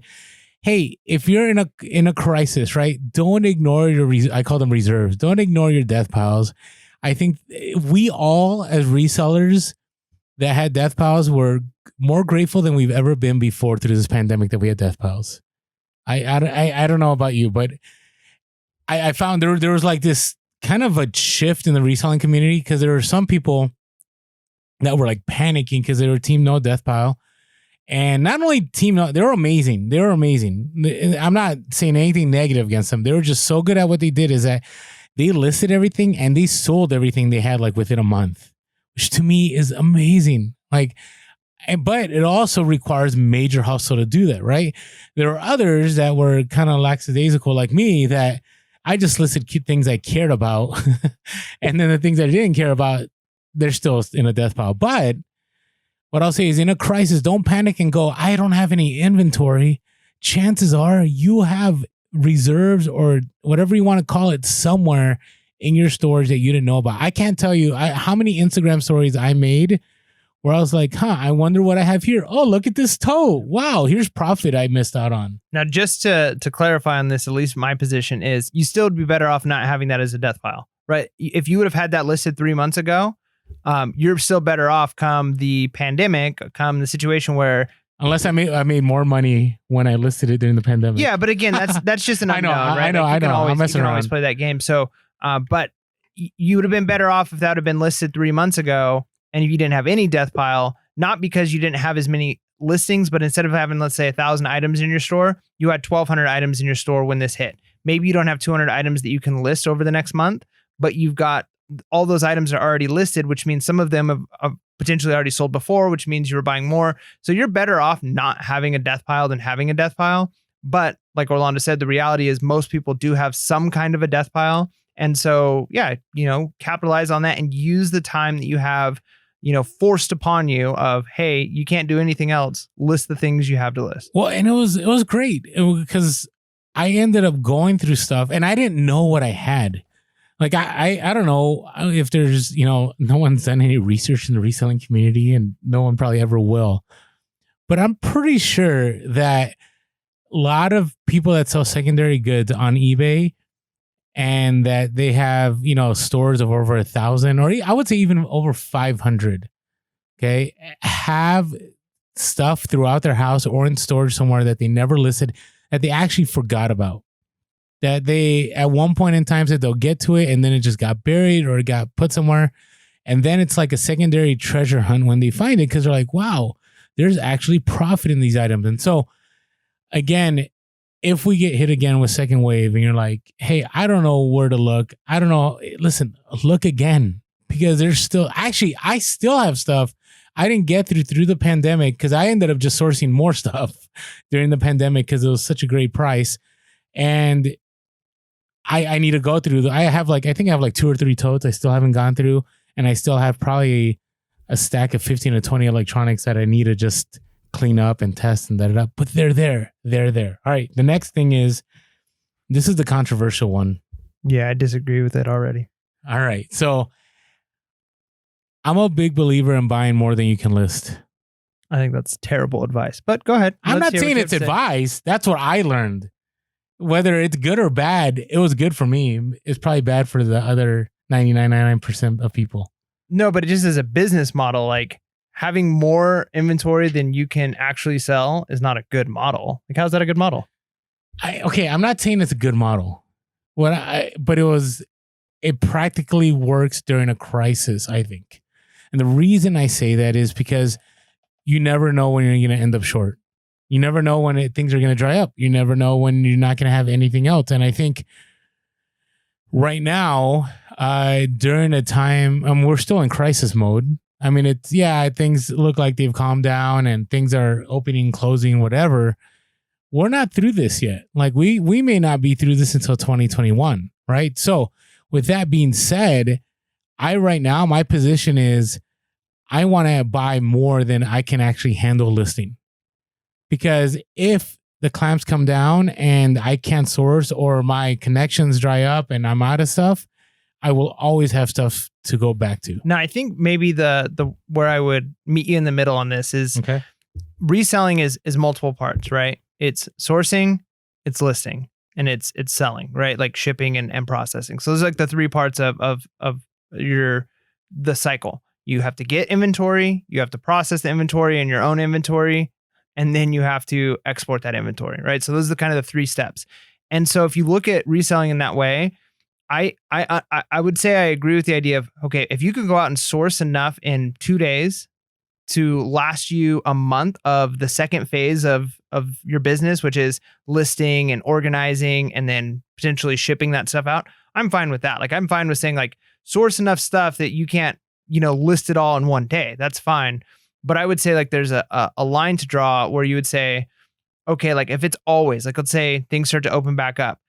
hey, if you're in a crisis, right? Don't ignore I call them reserves. Don't ignore your death piles. I think we all, as resellers that had death piles, were more grateful than we've ever been before through this pandemic that we had death piles. I don't know about you, but I found there was like this kind of a shift in the reselling community, because there were some people that were like panicking because they were team no death pile. And not only team no, they were amazing. I'm not saying anything negative against them. They were just so good at what they did, is that they listed everything and they sold everything they had, like, within a month, which to me is amazing. Like, but it also requires major hustle to do that, right? There are others that were kind of lackadaisical, like me, that I just listed things I cared about. And then the things I didn't care about, they're still in a death pile. But what I'll say is, in a crisis, don't panic and go, I don't have any inventory. Chances are you have reserves or whatever you want to call it somewhere in your stores that you didn't know about. I can't tell you how many Instagram stories I made where I was like, I wonder what I have here. Oh, look at this toe. Wow, here's profit I missed out on. Now, just to clarify on this, at least my position is you still would be better off not having that as a death file, right? If you would have had that listed 3 months ago, you're still better off come the pandemic, come the situation where... Unless I made more money when I listed it during the pandemic. Yeah, but again, that's just an unknown, right? I know. Always, I'm messing around. always play that game. So, but you would have been better off if that would have been listed 3 months ago, and if you didn't have any death pile, not because you didn't have as many listings, but instead of having, let's say, 1,000 items in your store, you had 1,200 items in your store when this hit. Maybe you don't have 200 items that you can list over the next month, but you've got all those items are already listed, which means some of them have potentially already sold before, which means you were buying more. So you're better off not having a death pile than having a death pile. But like Orlando said, the reality is most people do have some kind of a death pile. And so, yeah, capitalize on that and use the time that you have, forced upon you of, hey, you can't do anything else. List the things you have to list. Well, and it was great because I ended up going through stuff and I didn't know what I had. Like, I don't know if there's, no one's done any research in the reselling community and no one probably ever will. But I'm pretty sure that a lot of people that sell secondary goods on eBay and that they have, stores of over 1,000 or I would say even over 500, okay, have stuff throughout their house or in storage somewhere that they never listed, that they actually forgot about. That they, at one point in time, said they'll get to it and then it just got buried or it got put somewhere. And then it's like a secondary treasure hunt when they find it because they're like, wow, there's actually profit in these items. And so, again, if we get hit again with second wave and you're like, hey, I don't know where to look. I don't know. Listen, look again because there's still, actually, I still have stuff I didn't get through the pandemic because I ended up just sourcing more stuff during the pandemic because it was such a great price. And I need to go through. I think I have like 2 or 3 totes I still haven't gone through. And I still have probably a stack of 15 to 20 electronics that I need to just clean up and test and da-da-da. But they're there. They're there. All right. The next thing is, this is the controversial one. Yeah, I disagree with it already. All right. So I'm a big believer in buying more than you can list. I think that's terrible advice, but go ahead. I'm not saying it's advice. That's what I learned. Whether it's good or bad, it was good for me. It's probably bad for the other 99% of people. No, but it just as a business model, like having more inventory than you can actually sell is not a good model. Like, how's that a good model? I'm not saying it's a good model. But it practically works during a crisis, I think. And the reason I say that is because you never know when you're going to end up short. You never know when things are going to dry up. You never know when you're not going to have anything else. And I think right now, during a time, we're still in crisis mode. I mean, things look like they've calmed down and things are opening, closing, whatever. We're not through this yet. Like we may not be through this until 2021, right? So with that being said, right now, my position is I want to buy more than I can actually handle listing. Because if the clamps come down and I can't source or my connections dry up and I'm out of stuff, I will always have stuff to go back to. Now, I think maybe the where I would meet you in the middle on this is reselling is multiple parts, right? It's sourcing, it's listing, and it's selling, right? Like shipping and processing. So those are like the 3 parts of the cycle. You have to get inventory, you have to process the inventory in your own inventory, and then you have to export that inventory, right? So those are kind of the 3 steps. And so if you look at reselling in that way, I would say I agree with the idea of, okay, if you could go out and source enough in 2 days to last you a month of the second phase of your business, which is listing and organizing and then potentially shipping that stuff out, I'm fine with that. Like, I'm fine with saying, like, source enough stuff that you can't, list it all in one day. That's fine. But I would say, like, there's a line to draw where you would say, okay, like, if it's always, like, let's say things start to open back up.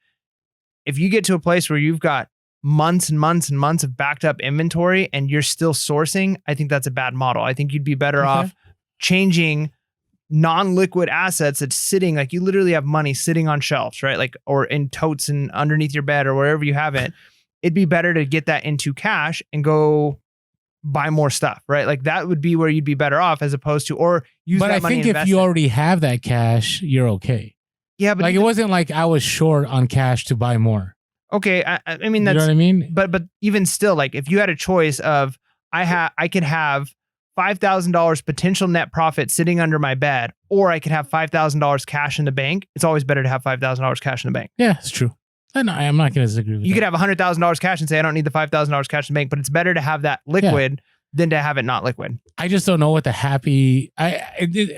If you get to a place where you've got months and months and months of backed up inventory and you're still sourcing, I think that's a bad model. I think you'd be better off changing non-liquid assets that's sitting, like you literally have money sitting on shelves, right? Like, or in totes and underneath your bed or wherever you have it, it'd be better to get that into cash and go buy more stuff, right? Like that would be where you'd be better off as opposed to, or use But that I money. think if you already have that cash, you're okay. Yeah, but like it wasn't like I was short on cash to buy more. Okay, I mean, that's, you know what I mean? But even still, like if you had a choice of I could have $5,000 potential net profit sitting under my bed, or I could have $5,000 cash in the bank. It's always better to have $5,000 cash in the bank. Yeah, it's true. And I'm not going to disagree with you. You could have $100,000 cash and say, I don't need the $5,000 cash in the bank, but it's better to have that liquid than to have it not liquid. I just don't know what the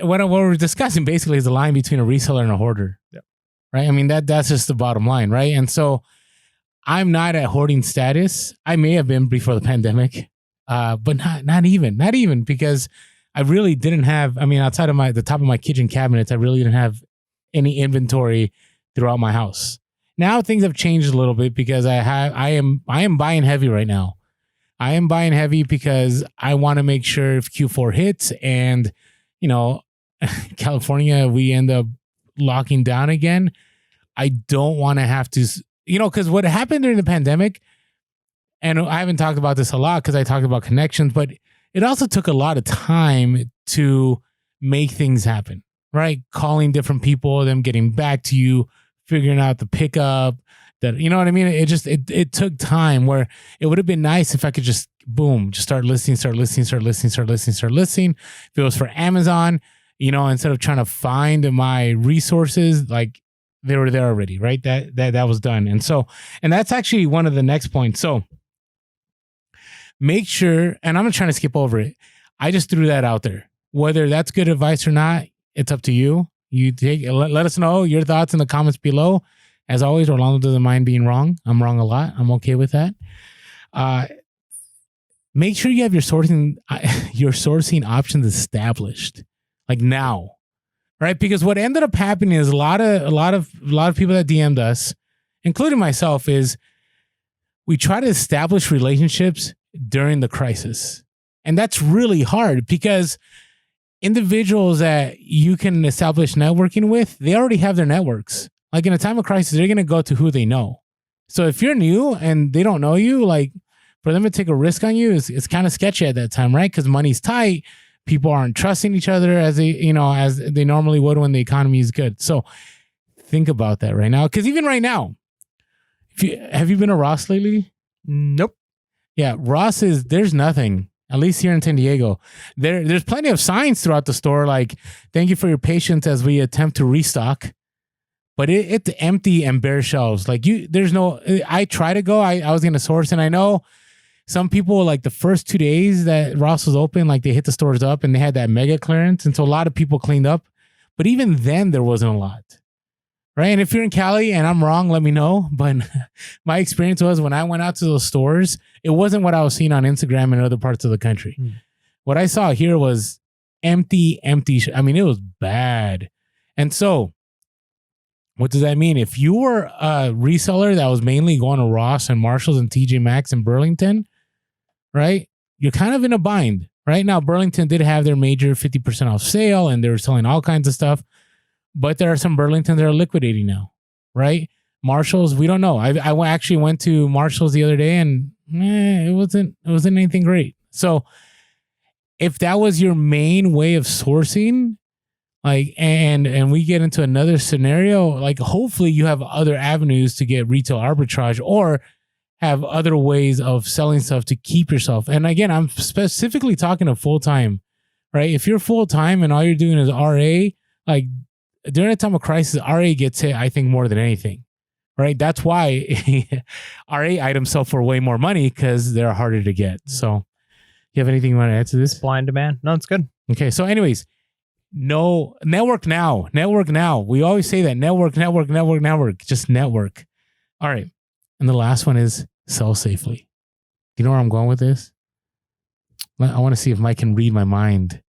what we're discussing basically is the line between a reseller and a hoarder. Yeah. Right. I mean, that's just the bottom line. Right. And so I'm not at hoarding status. I may have been before the pandemic. But not even because I really didn't have, I mean, outside of the top of my kitchen cabinets, I really didn't have any inventory throughout my house. Now things have changed a little bit because I am buying heavy right now. I am buying heavy because I want to make sure if Q4 hits and, California, we end up locking down again. I don't want to have to, because what happened during the pandemic, and I haven't talked about this a lot because I talked about connections, but it also took a lot of time to make things happen, right? Calling different people, them getting back to you, figuring out the pickup, that, you know what I mean? It took time where it would have been nice if I could just, boom, just start listing. If it was for Amazon, instead of trying to find my resources, like they were there already, right? That was done. And that's actually one of the next points. So, make sure, and I'm not trying to skip over it. I just threw that out there. Whether that's good advice or not, it's up to you. You let us know your thoughts in the comments below. As always, Orlando doesn't mind being wrong. I'm wrong a lot. I'm okay with that. Make sure you have your sourcing options established, like now, right? Because what ended up happening is a lot of people that DM'd us, including myself, is we try to establish relationships during the crisis. And that's really hard because individuals that you can establish networking with, they already have their networks. Like in a time of crisis, they're going to go to who they know. So if you're new and they don't know you, like for them to take a risk on you is kind of sketchy at that time, right? Because money's tight. People aren't trusting each other as they normally would when the economy is good. So think about that right now. Because even right now, have you been to Ross lately? Nope. Yeah, Ross there's nothing, at least here in San Diego. There's plenty of signs throughout the store like, thank you for your patience as we attempt to restock. But it's empty and bare shelves. Like I try to go, I was going to source, and I know some people, like the first 2 days that Ross was open, like they hit the stores up and they had that mega clearance. And so a lot of people cleaned up. But even then, there wasn't a lot. Right. And if you're in Cali and I'm wrong, let me know. But my experience was when I went out to those stores, it wasn't what I was seeing on Instagram and other parts of the country. What I saw here was empty. I mean, it was bad. And so what does that mean? If you were a reseller that was mainly going to Ross and Marshalls and TJ Maxx and Burlington, right? You're kind of in a bind. Right now, Burlington did have their major 50% off sale and they were selling all kinds of stuff. But there are some Burlingtons that are liquidating now, right? Marshalls, we don't know. I actually went to Marshalls the other day and it wasn't anything great. So if that was your main way of sourcing, like, and we get into another scenario, like hopefully you have other avenues to get retail arbitrage or have other ways of selling stuff to keep yourself. And again, I'm specifically talking to full-time, right? If you're full-time and all you're doing is RA, like during a time of crisis, RA gets hit, I think, more than anything, right? That's why RA items sell for way more money because they're harder to get. So you have anything you want to add to this? Supply and demand. No, it's good. Okay. So anyways, no, network now. We always say that network, just network. All right. And the last one is sell safely. Do you know where I'm going with this? I want to see if Mike can read my mind.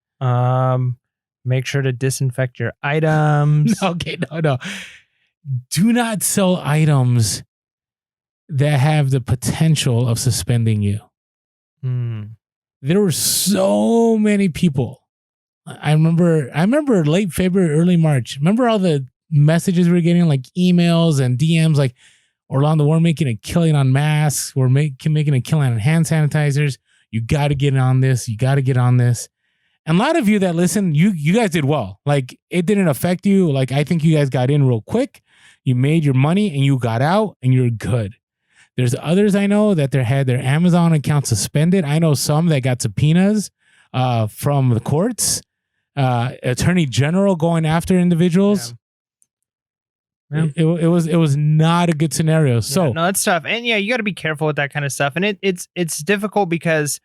Make sure to disinfect your items. Okay, no. Do not sell items that have the potential of suspending you. There were so many people. I remember late February, early March. Remember all the messages we were getting, like emails and DMs, like Orlando, we're making a killing on masks. We're making a killing on hand sanitizers. You got to get on this. You got to get on this. And a lot of you that listen, you guys did well. Like, it didn't affect you. Like, I think you guys got in real quick. You made your money and you got out and you're good. There's others I know that had their Amazon account suspended. I know some that got subpoenas from the courts, attorney general going after individuals. Yeah. It was not a good scenario. So yeah, no, that's tough. And yeah, you got to be careful with that kind of stuff. And it's difficult because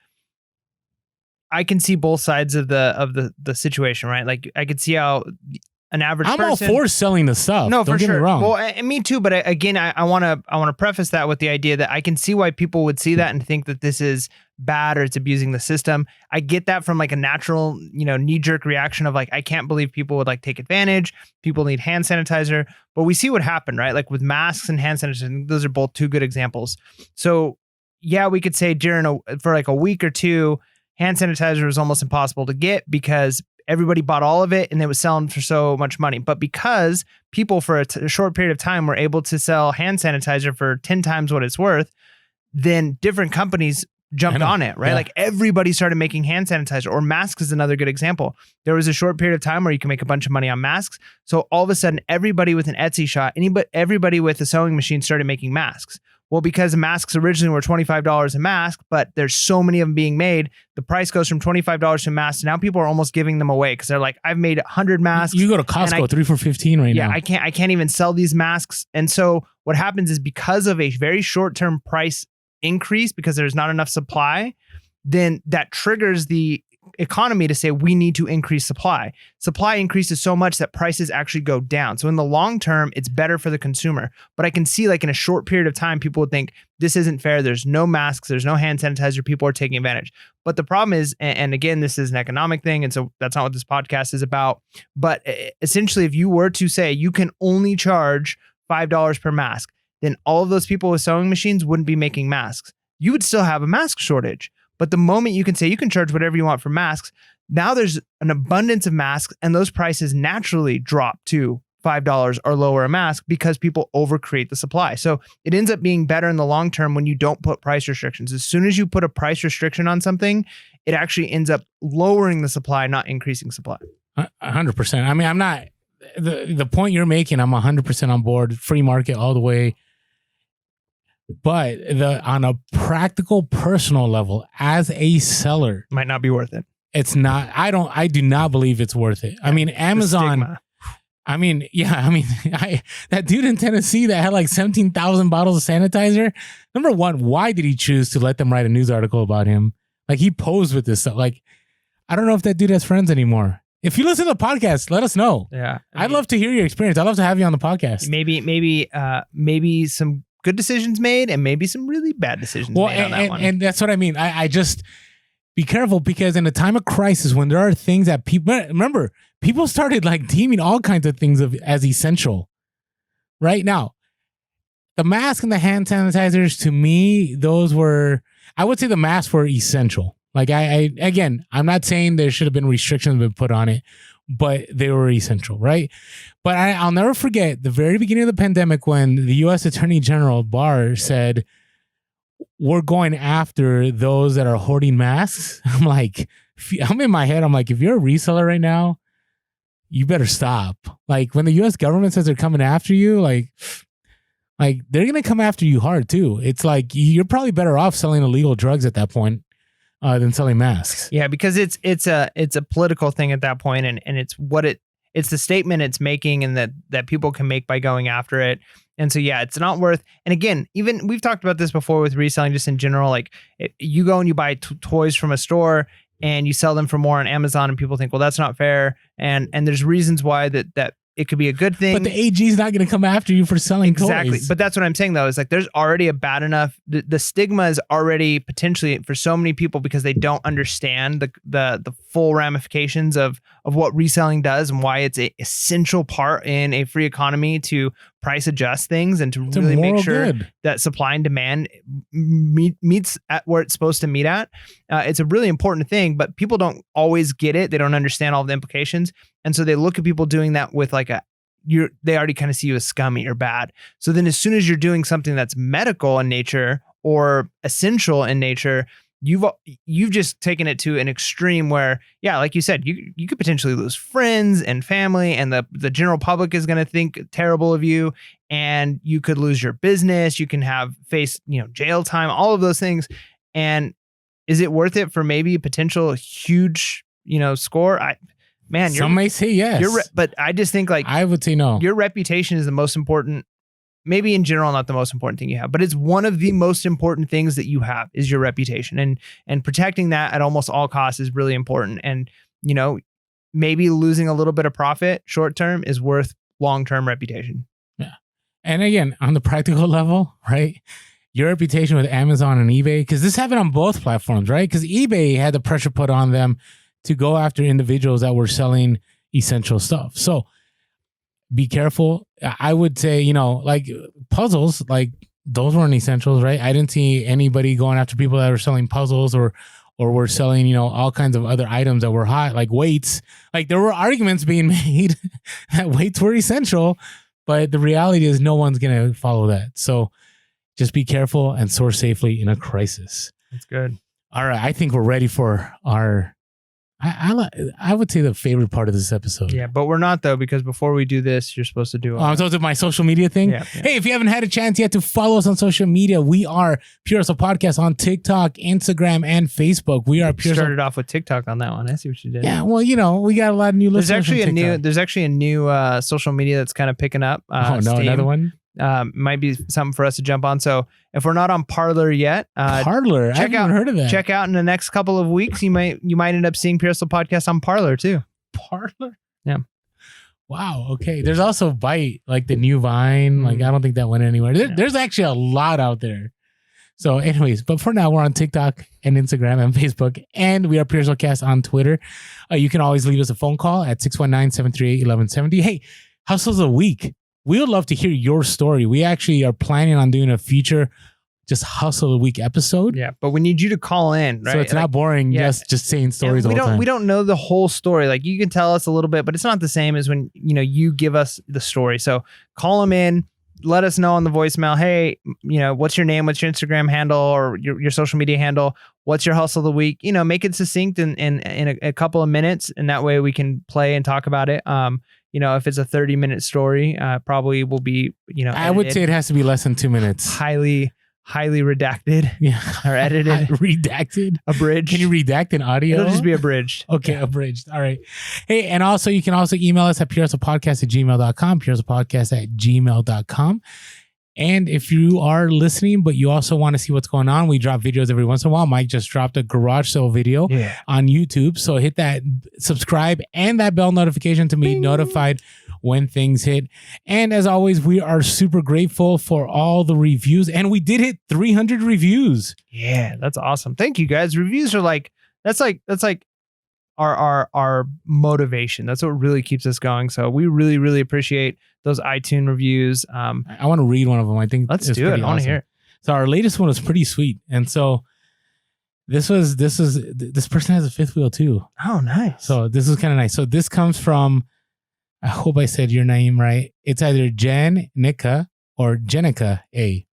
I can see both sides of the situation, right? Like, I could see how an average person... I'm all for selling the stuff. No, Don't for get sure. me wrong. Well, me too. But again, I want to preface that with the idea that I can see why people would see that and think that this is bad or it's abusing the system. I get that from like a natural, knee-jerk reaction of like, I can't believe people would like take advantage. People need hand sanitizer. But we see what happened, right? Like with masks and hand sanitizer, those are both two good examples. So yeah, we could say for like a week or two, hand sanitizer was almost impossible to get because everybody bought all of it and it was selling for so much money. But because people for a short period of time were able to sell hand sanitizer for 10 times what it's worth, then different companies jumped on it, right? Yeah. Like everybody started making hand sanitizer, or masks is another good example. There was a short period of time where you can make a bunch of money on masks. So all of a sudden, everybody with an Etsy shop, everybody with a sewing machine started making masks. Well, because masks originally were $25 a mask, but there's so many of them being made, the price goes from $25 to a mask. So now people are almost giving them away because they're like, I've made 100 masks. You go to Costco, 3 for $15 right now. Yeah, I can't even sell these masks. And so what happens is because of a very short-term price increase, because there's not enough supply, then that triggers the economy to say we need to increase supply. Supply increases so much that prices actually go down. So in the long term, it's better for the consumer. But I can see like in a short period of time, people would think this isn't fair. There's no masks. There's no hand sanitizer. People are taking advantage. But the problem is, and again, this is an economic thing. And so that's not what this podcast is about. But essentially, if you were to say you can only charge $5 per mask, then all of those people with sewing machines wouldn't be making masks. You would still have a mask shortage. But the moment you can say you can charge whatever you want for masks, now there's an abundance of masks and those prices naturally drop to $5 or lower a mask because people overcreate the supply. So it ends up being better in the long term when you don't put price restrictions. As soon as you put a price restriction on something, it actually ends up lowering the supply, not increasing supply. 100%. I mean, I'm not, the point you're making, I'm 100% on board. Free market all the way. But on a practical, personal level, as a seller, might not be worth it. It's not. I do not believe it's worth it. I mean, Amazon. I mean, that dude in Tennessee that had like 17,000 bottles of sanitizer. Number one, why did he choose to let them write a news article about him? Like, he posed with this stuff. Like, I don't know if that dude has friends anymore. If you listen to the podcast, let us know. Yeah, I'd love to hear your experience. I'd love to have you on the podcast. Maybe some good decisions made and maybe some really bad decisions made on that one. And that's what I mean. I just be careful, because in a time of crisis, when there are things that people started like deeming all kinds of things as essential. Right now, the mask and the hand sanitizers, to me, I would say the masks were essential. Like I'm not saying there should have been restrictions been put on it, but they were essential, right? But I'll never forget the very beginning of the pandemic when the U.S. Attorney General Barr said, we're going after those that are hoarding masks. I'm in my head, I'm like, if you're a reseller right now, you better stop. Like, when the U.S. government says they're coming after you, like they're going to come after you hard too. It's like, you're probably better off selling illegal drugs at that point than selling masks. Yeah, because it's a political thing at that point, and it's the statement it's making, and that people can make by going after it. And so yeah, it's not worth. And again, even we've talked about this before with reselling, just in general. Like, you go and you buy toys from a store and you sell them for more on Amazon, and people think, well, that's not fair. And there's reasons why that it could be a good thing. But the AG is not going to come after you for selling toys. Exactly. But that's what I'm saying, though, is like, there's already a bad enough, the stigma is already potentially for so many people, because they don't understand the full ramifications of of what reselling does and why it's an essential part in a free economy to price adjust things and to really make sure that supply and demand meets at where it's supposed to meet at. It's a really important thing, but people don't always get it. They don't understand all the implications. And so they look at people doing that with like they already kind of see you as scummy or bad. So then as soon as you're doing something that's medical in nature or essential in nature, you've just taken it to an extreme where, yeah, like you said, you could potentially lose friends and family, and the general public is going to think terrible of you, and you could lose your business. You can face jail time, all of those things. And is it worth it for maybe a potential huge score? Some may say yes, but I just think I would say no. Your reputation is the most important. Maybe in general, not the most important thing you have, but it's one of the most important things that you have is your reputation, and protecting that at almost all costs is really important. And, maybe losing a little bit of profit short term is worth long-term reputation. Yeah. And again, on the practical level, right? Your reputation with Amazon and eBay, because this happened on both platforms, right? Because eBay had the pressure put on them to go after individuals that were selling essential stuff. So be careful. I would say, like puzzles, like those weren't essentials, right? I didn't see anybody going after people that were selling puzzles or were selling, all kinds of other items that were hot, like weights. Like there were arguments being made that weights were essential, but the reality is no one's going to follow that. So just be careful and source safely in a crisis. That's good. All right. I think we're ready for our I would say the favorite part of this episode. Yeah, but we're not though, because before we do this, you're supposed to do. I'm supposed to do my social media thing. Yeah. Hey, if you haven't had a chance yet to follow us on social media, we are Pure Hustle Podcast on TikTok, Instagram, and Facebook. We are Pure. Started off with TikTok on that one. I see what you did. Yeah, well, we got a lot of new listeners. There's actually a new social media that's kind of picking up. Steam. Another one. Might be something for us to jump on. So if we're not on Parler yet, Parler, I haven't heard of that. Check out in the next couple of weeks. You might end up seeing Pure Hustle Podcast on Parler too. Parler, yeah. Wow. Okay. There's also Byte, like the new Vine. Like I don't think that went anywhere. There's actually a lot out there. So, anyways, but for now we're on TikTok and Instagram and Facebook, and we are Pure Hustle Cast on Twitter. You can always leave us a phone call at 619-738-1170. Hey, hustles a week. We would love to hear your story. We actually are planning on doing a future just hustle a week episode. Yeah, but we need you to call in, right? So it's not boring just saying stories all the time. We don't know the whole story. Like you can tell us a little bit, but it's not the same as when you give us the story. So call them in, let us know on the voicemail, hey, what's your name, what's your Instagram handle or your social media handle, what's your hustle of the week? Make it succinct in a couple of minutes, and that way we can play and talk about it. If it's a 30-minute story, probably will be, I would say it has to be less than 2 minutes. Highly redacted. Yeah. Or edited. Redacted? Abridged. Can you redact an audio? It'll just be abridged. Okay, abridged. All right. Hey, and also you can also email us at purehustlepodcast@gmail.com, purehustlepodcast@gmail.com. And if you are listening, but you also want to see what's going on, we drop videos every once in a while. Mike just dropped a garage sale video on YouTube. So hit that subscribe and that bell notification to be notified when things hit. And as always, we are super grateful for all the reviews. And we did hit 300 reviews. Yeah, that's awesome. Thank you guys. Reviews are that's like our motivation. That's what really keeps us going. So we really, really appreciate those iTunes reviews. I want to read one of them. I think let's do it. I want to hear it. So our latest one was pretty sweet. And so this person has a fifth wheel too. Oh, nice. So this is kind of nice. So this comes from, I hope I said your name right. It's either Jenica or Jenica A.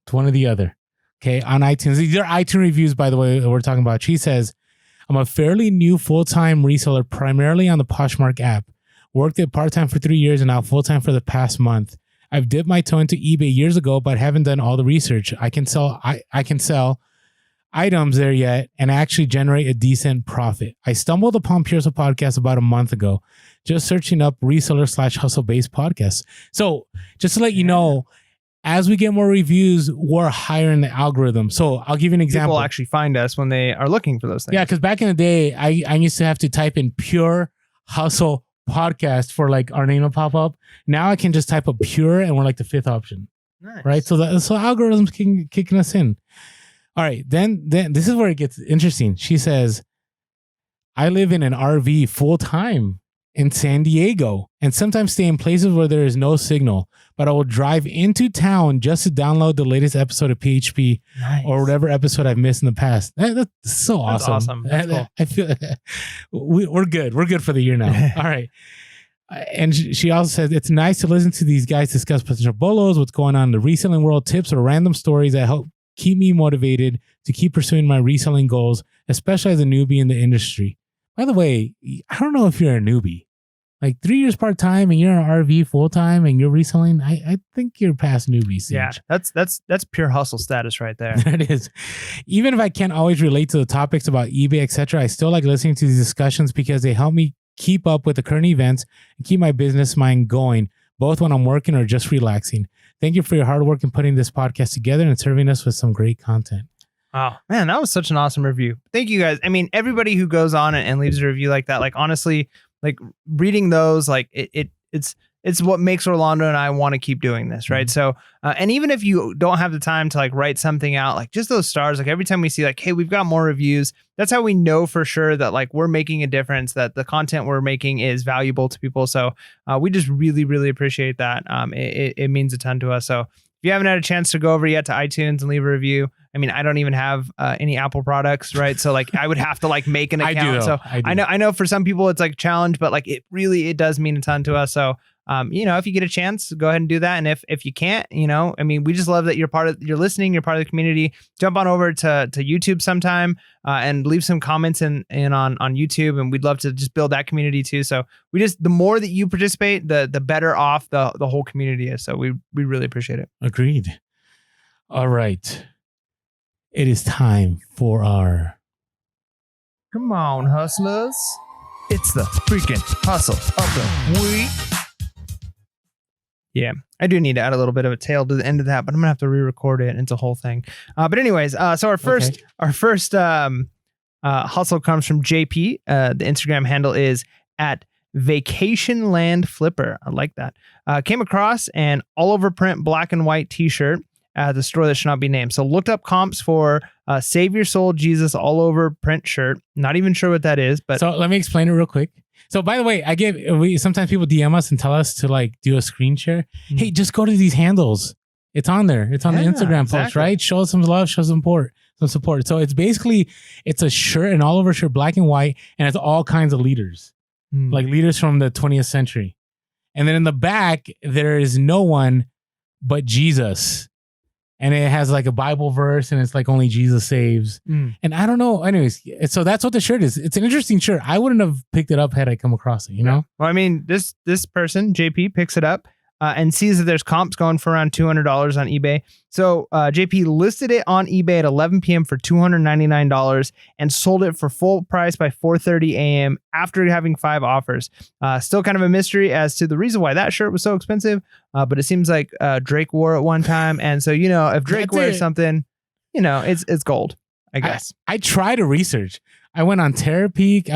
It's one or the other. Okay. On iTunes. These are iTunes reviews, by the way, that we're talking about. She says, I'm a fairly new full-time reseller, primarily on the Poshmark app. Worked it part-time for 3 years and now full-time for the past month. I've dipped my toe into eBay years ago, but haven't done all the research. I can sell items there yet and actually generate a decent profit. I stumbled upon Pure Hustle Podcast about a month ago, just searching up reseller/hustle-based podcasts. So just to let you know, as we get more reviews, we're higher in the algorithm. So I'll give you an example. People actually find us when they are looking for those things. Yeah, because back in the day, I used to have to type in Pure Hustle Podcast for like our name to pop up. Now I can just type up Pure and we're like the fifth option. Nice. Right? So algorithms kicking us in. All right, then this is where it gets interesting. She says, I live in an RV full time in San Diego and sometimes stay in places where there is no signal. But I will drive into town just to download the latest episode of PHP or whatever episode I've missed in the past. That's so awesome. That's cool. I feel we're good. We're good for the year now. All right. And she also says it's nice to listen to these guys discuss potential bolos, what's going on in the reselling world, tips or random stories that help keep me motivated to keep pursuing my reselling goals, especially as a newbie in the industry. By the way, I don't know if you're a newbie. Like 3 years part-time and you're an RV full-time and you're reselling, I think you're past newbie stage. Yeah, that's pure hustle status right there. That is. Even if I can't always relate to the topics about eBay, etc., I still like listening to these discussions because they help me keep up with the current events and keep my business mind going, both when I'm working or just relaxing. Thank you for your hard work in putting this podcast together and serving us with some great content. Oh, man, that was such an awesome review. Thank you guys. I mean, everybody who goes on and leaves a review like that, like honestly, like reading those, like it's what makes Orlando and I want to keep doing this, right? So, and even if you don't have the time to like write something out, like just those stars, like every time we see like, hey, we've got more reviews, that's how we know for sure that like we're making a difference, that the content we're making is valuable to people. So we just really, really appreciate that. It means a ton to us. So if you haven't had a chance to go over yet to iTunes and leave a review, I mean, I don't even have any Apple products, right? So like I would have to like make an account. I do, so I know for some people it's like a challenge, but like it does mean a ton to us. So if you get a chance, go ahead and do that. And if you can't, I mean, we just love that you're listening, you're part of the community. Jump on over to YouTube sometime and leave some comments in on YouTube. And we'd love to just build that community too. So the more that you participate, the better off the whole community is. So we really appreciate it. Agreed. All right. It is time for our... Come on, hustlers. It's the freaking hustle of the week. Yeah, I do need to add a little bit of a tail to the end of that, but I'm gonna have to re-record it. It's a whole thing. But anyways, so our first hustle comes from JP. The Instagram handle is at Vacationland Flipper. I like that. Came across an all over print black and white T-shirt at the store that should not be named. So looked up comps for Save Your Soul Jesus all over print shirt. Not even sure what that is, but so let me explain it real quick. So by the way, sometimes people DM us and tell us to like do a screen share. Mm-hmm. Hey, just go to these handles. It's on there. It's on the Instagram post, right? Show us some love, show some support. So it's a shirt, an all over shirt, black and white, and it's all kinds of leaders, like leaders from the 20th century. And then in the back, there is no one but Jesus. And it has like a Bible verse and it's like only Jesus saves. And I don't know. Anyways, so that's what the shirt is. It's an interesting shirt. I wouldn't have picked it up had I come across it, know? Well, I mean, this person, JP, picks it up and sees that there's comps going for around $200 on eBay. So JP listed it on eBay at 11 p.m. for $299 and sold it for full price by 4:30 a.m. after having 5 offers. Still kind of a mystery as to the reason why that shirt was so expensive, but it seems like Drake wore it one time. And so, if Drake wears something, it's gold, I guess. I try to research. I went on Terapeak.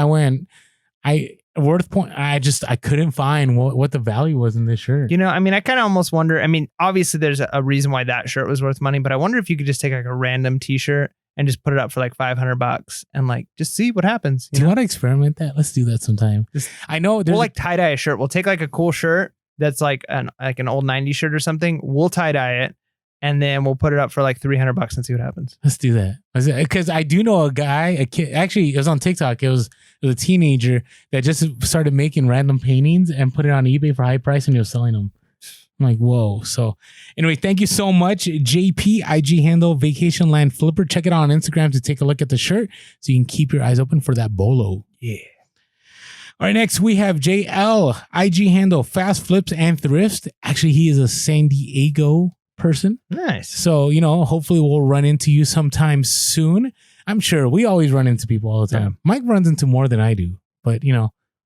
WorthPoint, I couldn't find what the value was in this shirt. I mean, I kind of almost wonder, I mean, obviously there's a reason why that shirt was worth money, but I wonder if you could just take like a random t-shirt and just put it up for like $500 and like, just see what happens. Do you want to experiment that? Let's do that sometime. I know we'll like tie-dye a shirt. We'll take like a cool shirt that's like an old 90s shirt or something. We'll tie-dye it. And then we'll put it up for like $300 and see what happens. Let's do that. Because I do know a kid, actually, it was on TikTok. It was a teenager that just started making random paintings and put it on eBay for high price and he was selling them. I'm like, whoa. So anyway, thank you so much. JP, IG handle, Vacationland Flipper. Check it out on Instagram to take a look at the shirt so you can keep your eyes open for that bolo. Yeah. All right, next we have JL, IG handle, Fast Flips and Thrifts. Actually, he is a San Diego person. Nice. So, hopefully we'll run into you sometime soon. I'm sure we always run into people all the time. Yeah. Mike runs into more than I do, but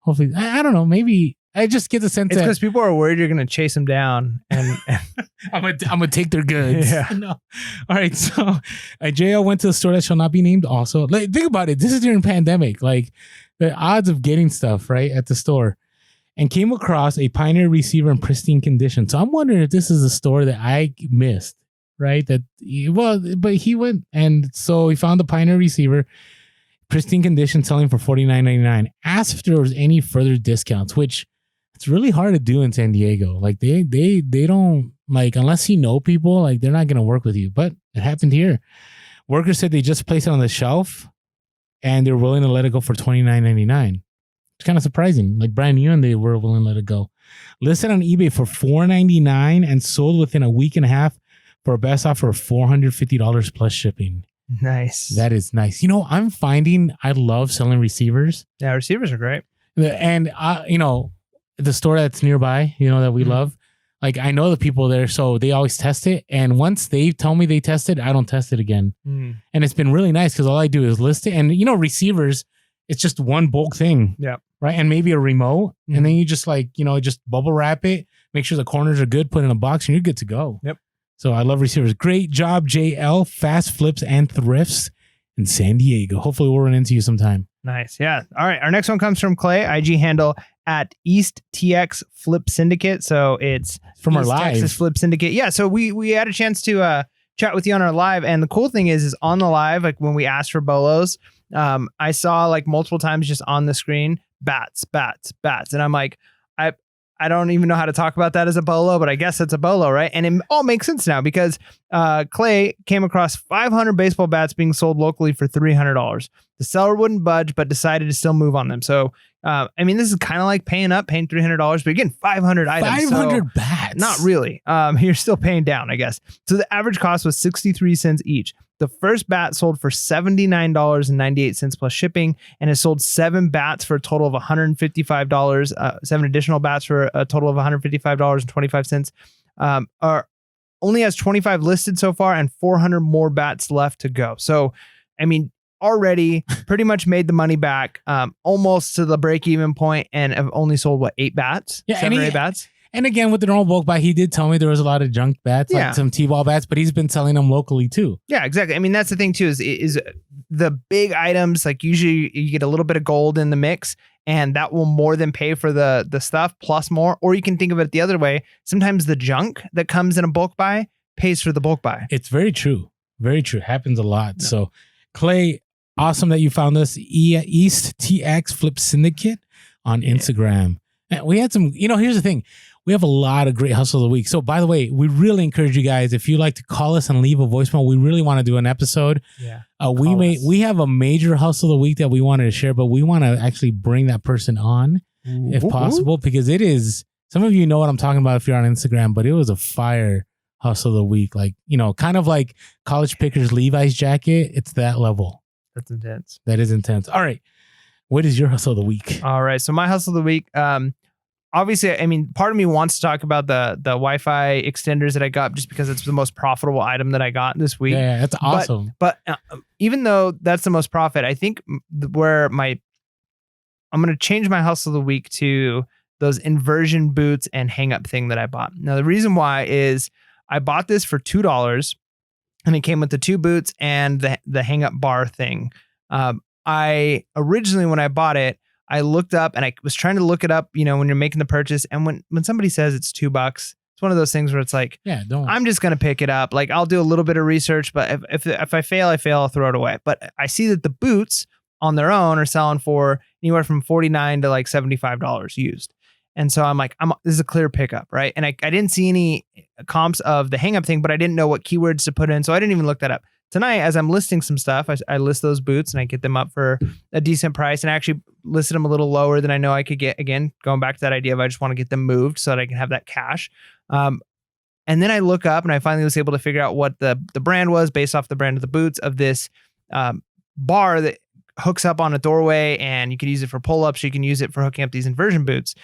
hopefully, I don't know. Maybe I just get the sense it's because people are worried you're going to chase them down and I'm going to take their goods. Yeah. No. All right. So JL went to the store that shall not be named also. Like, think about it. This is during pandemic, like the odds of getting stuff right at the store. And came across a Pioneer receiver in pristine condition. So I'm wondering if this is a store that I missed, right? But he went, and so he found the Pioneer receiver, pristine condition, selling for $49.99. Asked if there was any further discounts, which it's really hard to do in San Diego. Like they don't, like, unless you know people, like they're not going to work with you. But it happened here. Workers said they just placed it on the shelf and they're willing to let it go for $29.99. It's kind of surprising. Like brand new, and they were willing to let it go. Listed on eBay for $4.99 and sold within a week and a half for a best offer of $450 plus shipping. Nice. That is nice. You know, I'm finding I love selling receivers. Yeah, receivers are great. And, you know, the store that's nearby, you know, that we love, like I know the people there, so they always test it. And once they tell me they tested, I don't test it again. And it's been really nice because all I do is list it. And, you know, receivers, it's just one bulk thing. Yeah. Right. And maybe a remote. And then you just like, you know, just bubble wrap it, make sure the corners are good, put it in a box, and you're good to go. Yep. So I love receivers. Great job, JL. Fast flips and thrifts in San Diego. Hopefully we'll run into you sometime. Nice. Yeah. All right. Our next one comes from Clay, IG handle at East TX Flip Syndicate. So it's from East our live Texas Flip Syndicate. Yeah. So we had a chance to chat with you on our live. And the cool thing is on the live, like when we asked for Bellows, I saw like multiple times just on the screen, bats. And I'm like, I don't even know how to talk about that as a bolo, but I guess it's a bolo, right? And it all makes sense now because Clay came across 500 baseball bats being sold locally for $300. The seller wouldn't budge, but decided to still move on them. So, I mean, this is kind of like paying $300, but again, 500 items. 500 bats. Not really. You're still paying down, I guess. So the average cost was 63 cents each. The first bat sold for $79.98 plus shipping, and has sold 7 bats for a total of $155. 7 additional bats for a total of $155.25. Only has 25 listed so far, and 400 more bats left to go. So, I mean, already pretty much made the money back, almost to the break-even point, and have only sold 8 bats? Yeah, 7 or 8 bats. And again, with the normal bulk buy, he did tell me there was a lot of junk bats, like some T-ball bats, but he's been selling them locally too. Yeah, exactly. I mean, that's the thing too, is the big items, like usually you get a little bit of gold in the mix, and that will more than pay for the stuff plus more. Or you can think of it the other way. Sometimes the junk that comes in a bulk buy pays for the bulk buy. It's very true. Very true. Happens a lot. Yeah. So Clay, awesome that you found us. East TX Flip Syndicate on Instagram. And we had some, here's the thing. We have a lot of great hustle of the week. So by the way, we really encourage you guys, if you like to call us and leave a voicemail, we really want to do an episode. Yeah. We have a major hustle of the week that we wanted to share, but we want to actually bring that person on if possible, because it is, some of you know what I'm talking about if you're on Instagram, but it was a fire hustle of the week. Like, kind of like College Pickers Levi's jacket. It's that level. That's intense. That is intense. All right. What is your hustle of the week? All right. So my hustle of the week, obviously, I mean, part of me wants to talk about the Wi-Fi extenders that I got just because it's the most profitable item that I got this week. Yeah, that's awesome. But even though that's the most profit, I think I'm going to change my hustle of the week to those inversion boots and hang up thing that I bought. Now, the reason why is I bought this for $2 and it came with the 2 boots and the hang up bar thing. I originally, when I bought it, I looked up and I was trying to look it up, when you're making the purchase. And when somebody says it's $2, it's one of those things where it's like, I'm just going to pick it up. Like I'll do a little bit of research, but if I fail, I'll throw it away. But I see that the boots on their own are selling for anywhere from $49 to like $75 used. And so I'm like, this is a clear pickup, right? And I didn't see any comps of the hang up thing, but I didn't know what keywords to put in. So I didn't even look that up. Tonight, as I'm listing some stuff, I list those boots and I get them up for a decent price, and I actually listed them a little lower than I know I could get. Again, going back to that idea of I just want to get them moved so that I can have that cash. And then I look up and I finally was able to figure out what the brand was based off the brand of the boots of this bar that hooks up on a doorway, and you can use it for pull-ups. You can use it for hooking up these inversion boots.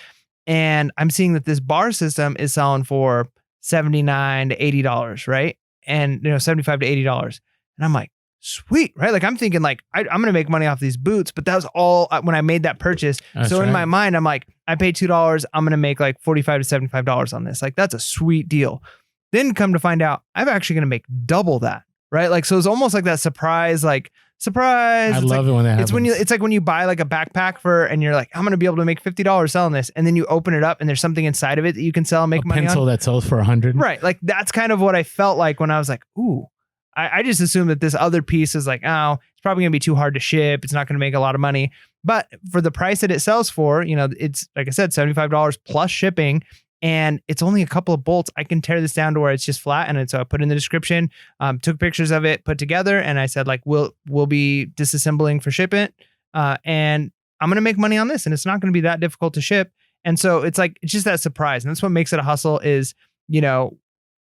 And I'm seeing that this bar system is selling for $79 to $80, right? And $75 to $80. And I'm like, sweet, right? Like I'm thinking like, I'm going to make money off these boots, but that was all when I made that purchase. That's so in my mind, I'm like, I paid $2. I'm going to make like $45 to $75 on this. Like that's a sweet deal. Then come to find out, I'm actually going to make double that, right? Like, so it's almost like that surprise. I love it when that happens. It's like when you buy like a backpack and you're like, I'm going to be able to make $50 selling this. And then you open it up and there's something inside of it that you can sell and make money on. A pencil that sells for $100. Right. Like that's kind of what I felt like when I was like, ooh, I just assumed that this other piece is like, oh, it's probably going to be too hard to ship. It's not going to make a lot of money. But for the price that it sells for, it's like I said, $75 plus shipping. And it's only a couple of bolts. I can tear this down to where it's just flat. And so I put in the description, took pictures of it, put together. And I said, like, we'll be disassembling for shipment. And I'm going to make money on this. And it's not going to be that difficult to ship. And so it's just that surprise. And that's what makes it a hustle is,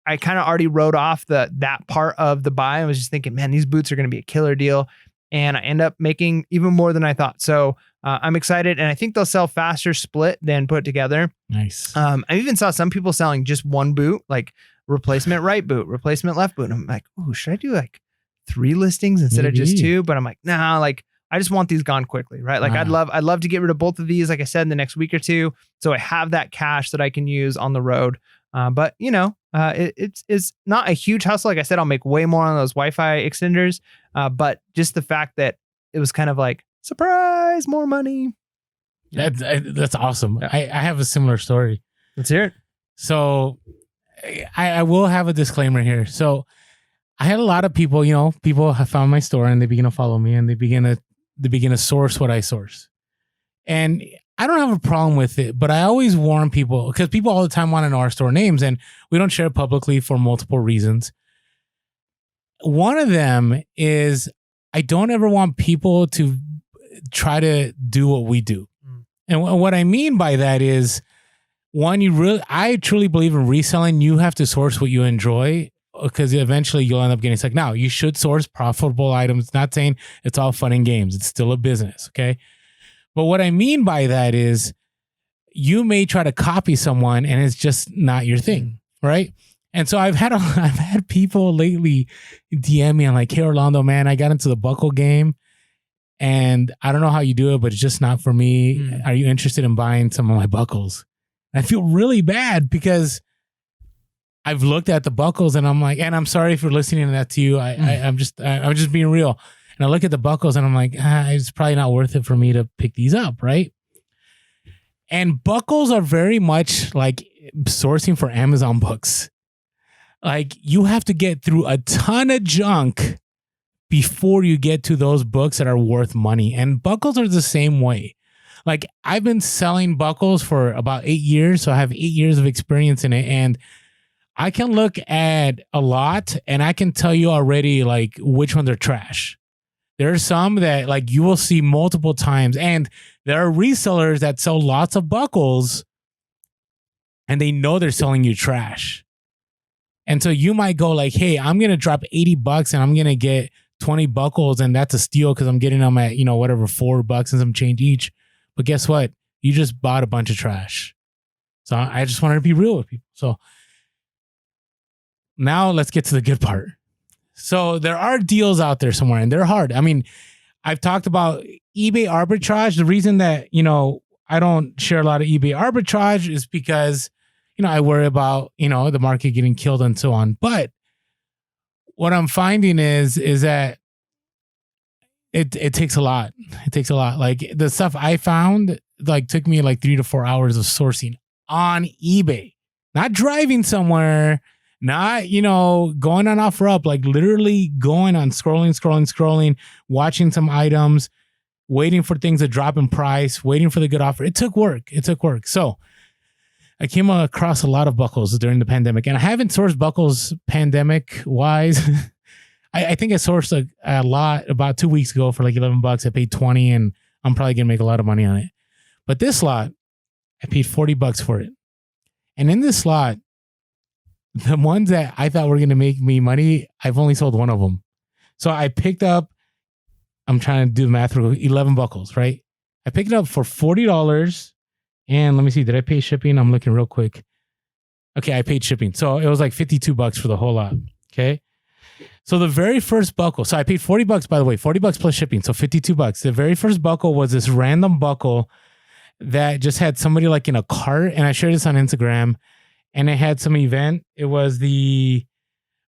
I kind of already wrote off that part of the buy. I was just thinking, man, these boots are going to be a killer deal. And I end up making even more than I thought. So I'm excited. And I think they'll sell faster split than put together. Nice. I even saw some people selling just one boot, like replacement right boot, replacement left boot. And I'm like, oh, should I do like 3 listings instead of just 2? But I'm like, nah, like I just want these gone quickly, right? Like I'd love to get rid of both of these, like I said, in the next week or 2. So I have that cash that I can use on the road. But it's not a huge hustle. Like I said, I'll make way more on those Wi-Fi extenders. But just the fact that it was kind of like, surprise, more money. That's awesome. Yeah. I have a similar story. Let's hear it. So I will have a disclaimer here. So I had a lot of people, people have found my store and they begin to follow me and they begin to source what I source. And I don't have a problem with it, but I always warn people because people all the time want to know our store names and we don't share it publicly for multiple reasons. One of them is I don't ever want people to try to do what we do. And what I mean by that is, one, I truly believe in reselling. You have to source what you enjoy because eventually you'll end up getting stuck. Now, you should source profitable items. Not saying it's all fun and games. It's still a business, okay? But what I mean by that is you may try to copy someone and it's just not your thing, right? And so I've had people lately DM me and like, hey, Orlando, man, I got into the buckle game and I don't know how you do it, but it's just not for me. Are you interested in buying some of my buckles? I feel really bad because I've looked at the buckles and I'm like, and I'm sorry for listening to that to you. I'm just being real. And I look at the buckles and I'm like, it's probably not worth it for me to pick these up, right? And buckles are very much like sourcing for Amazon books. Like you have to get through a ton of junk before you get to those books that are worth money. And buckles are the same way. Like I've been selling buckles for about 8 years. So I have 8 years of experience in it. And I can look at a lot and I can tell you already like which ones are trash. There are some that like you will see multiple times. And there are resellers that sell lots of buckles and they know they're selling you trash. And so you might go like, hey, I'm going to drop $80 and I'm going to get 20 buckles and that's a steal because I'm getting them at, whatever, $4 and some change each. But guess what? You just bought a bunch of trash. So I just wanted to be real with people. So now let's get to the good part. So there are deals out there somewhere and they're hard. I mean, I've talked about eBay arbitrage. The reason that, I don't share a lot of eBay arbitrage is because, I worry about, the market getting killed and so on. But what I'm finding is that it takes a lot. It takes a lot. Like the stuff I found, like took me like 3 to 4 hours of sourcing on eBay, not driving somewhere, not, going on OfferUp, like literally going on scrolling, watching some items, waiting for things to drop in price, waiting for the good offer. It took work. So I came across a lot of buckles during the pandemic and I haven't sourced buckles pandemic wise. I think I sourced a lot about 2 weeks ago for like $11. I paid $20 and I'm probably going to make a lot of money on it. But this lot, I paid $40 for it. And in this lot, the ones that I thought were going to make me money, I've only sold one of them. So I picked up, I'm trying to do the math, 11 buckles, right? I picked it up for $40. And let me see, did I pay shipping? I'm looking real quick. Okay, I paid shipping. So it was like $52 for the whole lot. Okay. So the very first buckle, so I paid $40, by the way, $40 plus shipping. So $52. The very first buckle was this random buckle that just had somebody like in a cart. And I shared this on Instagram and it had some event. It was the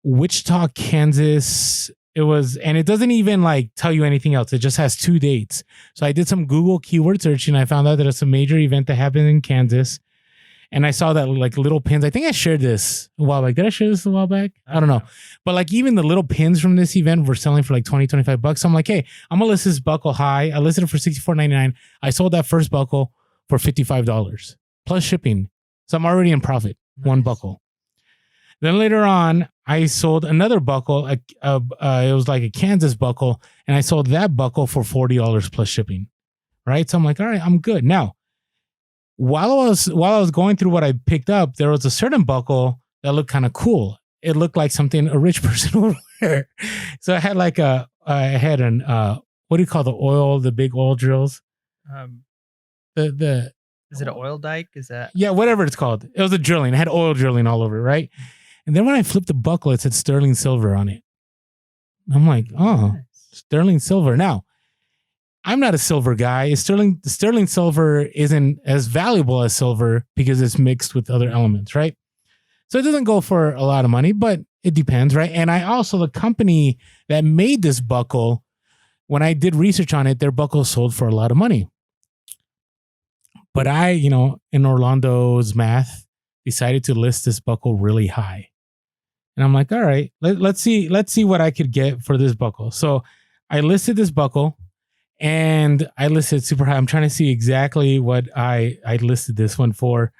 Wichita, Kansas. And it doesn't even like tell you anything else. It just has 2 dates. So I did some Google keyword search and I found out that it's a major event that happened in Kansas. And I saw that like little pins. I think I shared this a while back. Did I share this a while back? I don't know. But like even the little pins from this event were selling for like 20, 25 bucks. So I'm like, hey, I'm going to list this buckle high. I listed it for $64.99. I sold that first buckle for $55 plus shipping. So I'm already in profit. Nice. One buckle. Then later on, I sold another buckle. It was like a Kansas buckle. And I sold that buckle for $40 plus shipping. Right. So I'm like, all right, I'm good. Now, while I was going through what I picked up, there was a certain buckle that looked kind of cool. It looked like something a rich person would wear. So I had like what do you call the big oil drills? Is it an oil dike? Is that? Yeah, whatever it's called. It was a drilling. It had oil drilling all over it, right? And then when I flipped the buckle, it said sterling silver on it. I'm like, oh, nice. Sterling silver. Now, I'm not a silver guy. Sterling silver isn't as valuable as silver because it's mixed with other elements, right? So it doesn't go for a lot of money, but it depends, right? And the company that made this buckle, when I did research on it, their buckle sold for a lot of money. But I, in Orlando's math, decided to list this buckle really high. And I'm like, all right, let's see what I could get for this buckle. So I listed this buckle and I listed super high. I'm trying to see exactly what I listed this one for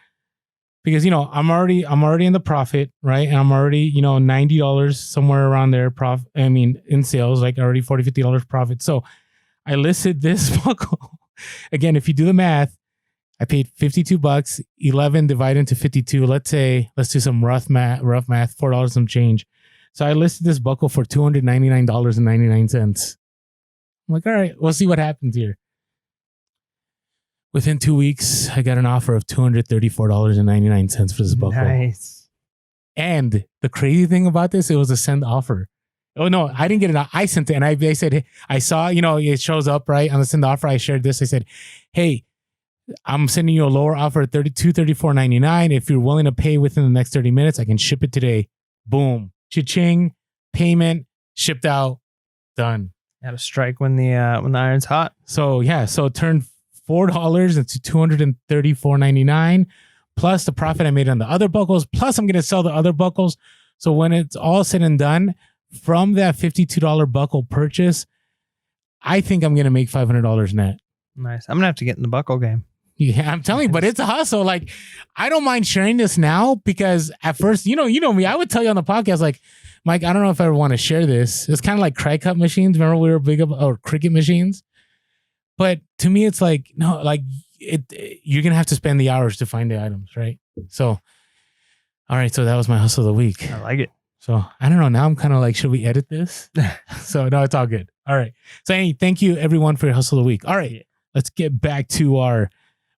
because, I'm already in the profit, right? And I'm already, $90 somewhere around there. In sales, like already $40, $50 profit. So I listed this buckle. Again, if you do the math, I paid $52, 11 divided into 52. Let's do some rough math, $4 some change. So I listed this buckle for $299.99. I'm like, all right, we'll see what happens here. Within 2 weeks, I got an offer of $234.99 for this buckle. Nice. And the crazy thing about this, it was a send offer. Oh, no, I didn't get it. I sent it. And they said, hey, I saw, it shows up, right? On the send offer, I shared this. I said, hey, I'm sending you a lower offer at $234.99. If you're willing to pay within the next 30 minutes, I can ship it today. Boom. Cha-ching. Payment. Shipped out. Done. Had a strike when the iron's hot. So yeah, so it turned $4 into $234.99 plus the profit I made on the other buckles. Plus I'm going to sell the other buckles. So when it's all said and done, from that $52 buckle purchase, I think I'm going to make $500 net. Nice. I'm going to have to get in the buckle game. Yeah, I'm telling you, but it's a hustle. Like, I don't mind sharing this now because at first, you know me, I would tell you on the podcast, like, Mike, I don't know if I ever want to share this. It's kind of like cry cup machines. Remember we were big about, or cricket machines? But to me, it's like, no, like you're going to have to spend the hours to find the items, right? So, all right. So that was my hustle of the week. I like it. So I don't know. Now I'm kind of like, should we edit this? So no, it's all good. All right. So hey, thank you everyone for your hustle of the week. All right. Let's get back to our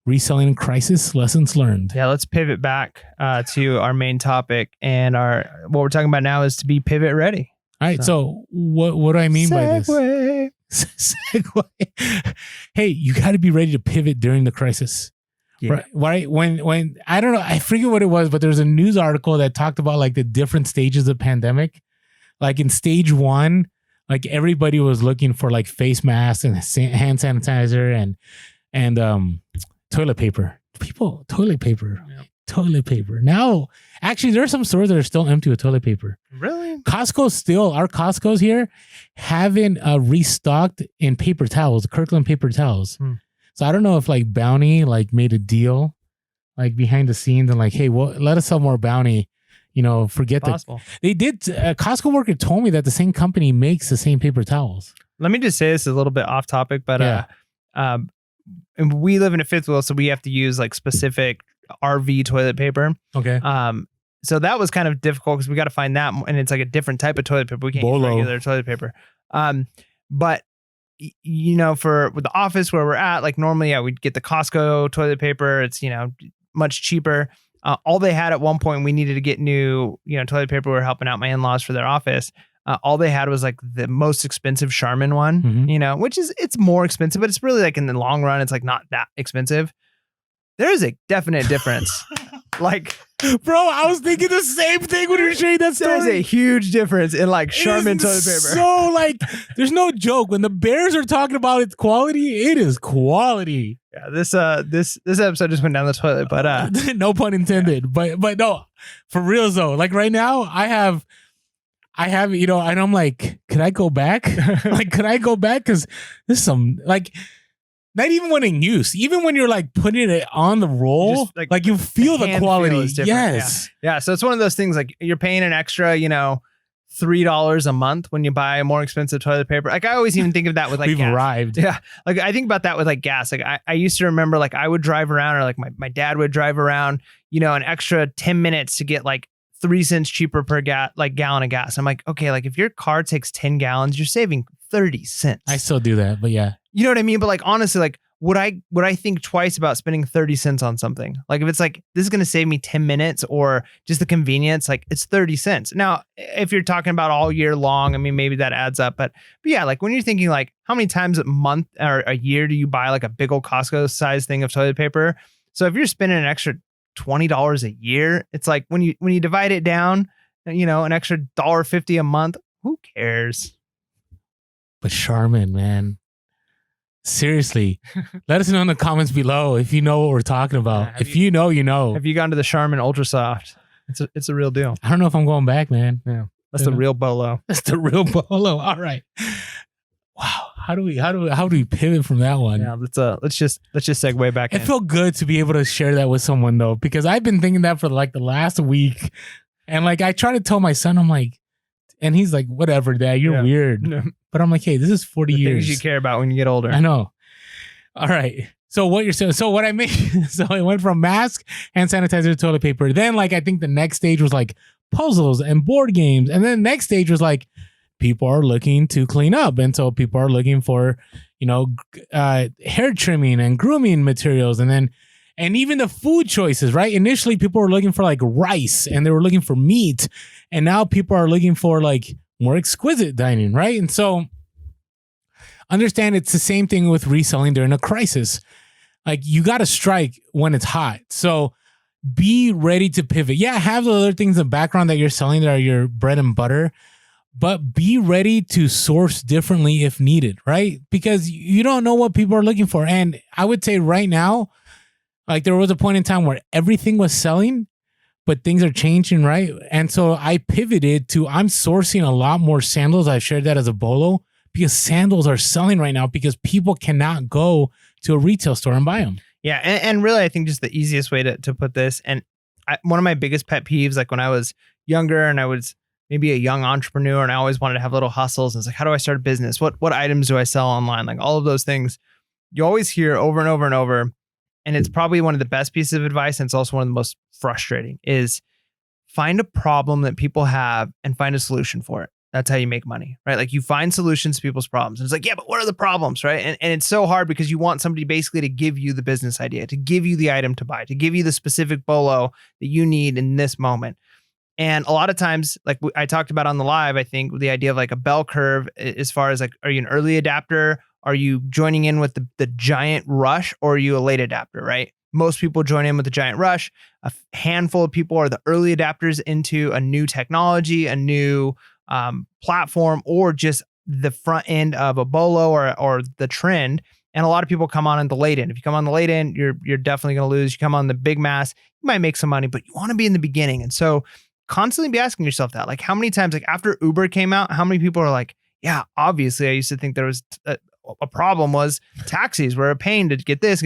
reselling in crisis lessons learned. Yeah, let's pivot back to our main topic, and what we're talking about now is to be pivot ready. All right, so what do I mean by this? Segue. Hey, you got to be ready to pivot during the crisis. Yeah. Right? When I don't know, I forget what it was, but there was a news article that talked about like the different stages of pandemic. Like in stage 1, like everybody was looking for like face masks and hand sanitizer and toilet paper. Toilet paper. Now, actually, there are some stores that are still empty with toilet paper. Really? Our Costco's here haven't restocked in paper towels, Kirkland paper towels. So I don't know if like Bounty like made a deal like behind the scenes and like, hey, well, let us sell more Bounty. Forget that. They did. A Costco worker told me that the same company makes the same paper towels. Let me just say this is a little bit off topic, but and we live in a fifth wheel, so we have to use like specific RV toilet paper. Okay. So that was kind of difficult because we got to find that, and it's like a different type of toilet paper. We can't use regular toilet paper. But for with the office where we're at, like normally, we'd get the Costco toilet paper. It's much cheaper. All they had at one point, we needed to get new toilet paper. We were helping out my in-laws for their office. All they had was like the most expensive Charmin one, which it's more expensive, but it's really like in the long run, it's like not that expensive. There is a definite difference. Like, bro, I was thinking the same thing when you were sharing that story. There's a huge difference in like Charmin toilet paper. So like, there's no joke. When the Bears are talking about its quality, it is quality. Yeah, this episode just went down the toilet, but no pun intended. Yeah. But no, for real though. Like right now, I have, and I'm like, could I go back? Like, could I go back? Because this is some like. Not even when in use, even when you're like putting it on the roll, just, like you feel the quality. Yes. Yeah. So it's one of those things like you're paying an extra, $3 a month when you buy more expensive toilet paper. Like I always even think of that with like we've gas. Arrived. Yeah. Like I think about that with like gas. Like I used to remember like I would drive around or like my dad would drive around, an extra 10 minutes to get like 3 cents cheaper per gallon of gas. I'm like, okay, like if your car takes 10 gallons, you're saving 30 cents. I still do that, but yeah. You know what I mean? But like, honestly, like, would I think twice about spending 30 cents on something? Like if it's like, this is going to save me 10 minutes or just the convenience, like it's 30 cents. Now, if you're talking about all year long, I mean, maybe that adds up. But yeah, like when you're thinking like, how many times a month or a year do you buy like a big old Costco size thing of toilet paper? So if you're spending an extra $20 a year, it's like when you divide it down, an extra $1.50 a month, who cares? But Charmin, man. Seriously, let us know in the comments below if you know what we're talking about. If you know, you know. Have you gone to the Charmin Ultra Soft? It's a real deal. I don't know if I'm going back, man. Yeah, that's the real Bolo. That's the real Bolo. All right. Wow. How do we pivot from that one? Yeah, let's just segue back. It felt good to be able to share that with someone though, because I've been thinking that for like the last week, and like I try to tell my son, I'm like, and he's like, whatever, Dad, you're weird. No. But I'm like, hey, this is 40 years. Things you care about when you get older. I know. All right. So what you're saying? So what I made? So it went from mask, hand sanitizer, to toilet paper. Then like I think the next stage was like puzzles and board games, and then the next stage was like people are looking to clean up, and so people are looking for hair trimming and grooming materials, and even the food choices. Right? Initially, people were looking for like rice, and they were looking for meat, and now people are looking for like more exquisite dining, right? And so understand it's the same thing with reselling during a crisis. Like you got to strike when it's hot. So be ready to pivot. Yeah, have the other things in the background that you're selling that are your bread and butter, but be ready to source differently if needed, right? Because you don't know what people are looking for. And I would say right now, like there was a point in time where everything was selling, but things are changing, right? And so I pivoted to, I'm sourcing a lot more sandals. I shared that as a bolo because sandals are selling right now because people cannot go to a retail store and buy them. Yeah. And really, I think just the easiest way to put this, and one of my biggest pet peeves, like when I was younger and I was maybe a young entrepreneur and I always wanted to have little hustles. And it's like, how do I start a business? What items do I sell online? Like all of those things you always hear over and over and over. And it's probably one of the best pieces of advice. And it's also one of the most frustrating is find a problem that people have and find a solution for it. That's how you make money, right? Like you find solutions to people's problems. And it's like, yeah, but what are the problems, right? And it's so hard because you want somebody basically to give you the business idea, to give you the item to buy, to give you the specific bolo that you need in this moment. And a lot of times, like I talked about on the live, I think the idea of like a bell curve as far as like, are you an early adapter? Are you joining in with the giant rush, or are you a late adapter, right? Most people join in with the giant rush. A handful of people are the early adapters into a new technology, a new platform, or just the front end of a bolo or the trend. And a lot of people come on the late end. If you come on the late end, you're definitely going to lose. You come on the big mass, you might make some money, but you want to be in the beginning. And so constantly be asking yourself that, like how many times, like after Uber came out, how many people are like, yeah, obviously I used to think there was a problem was taxis were a pain to get this.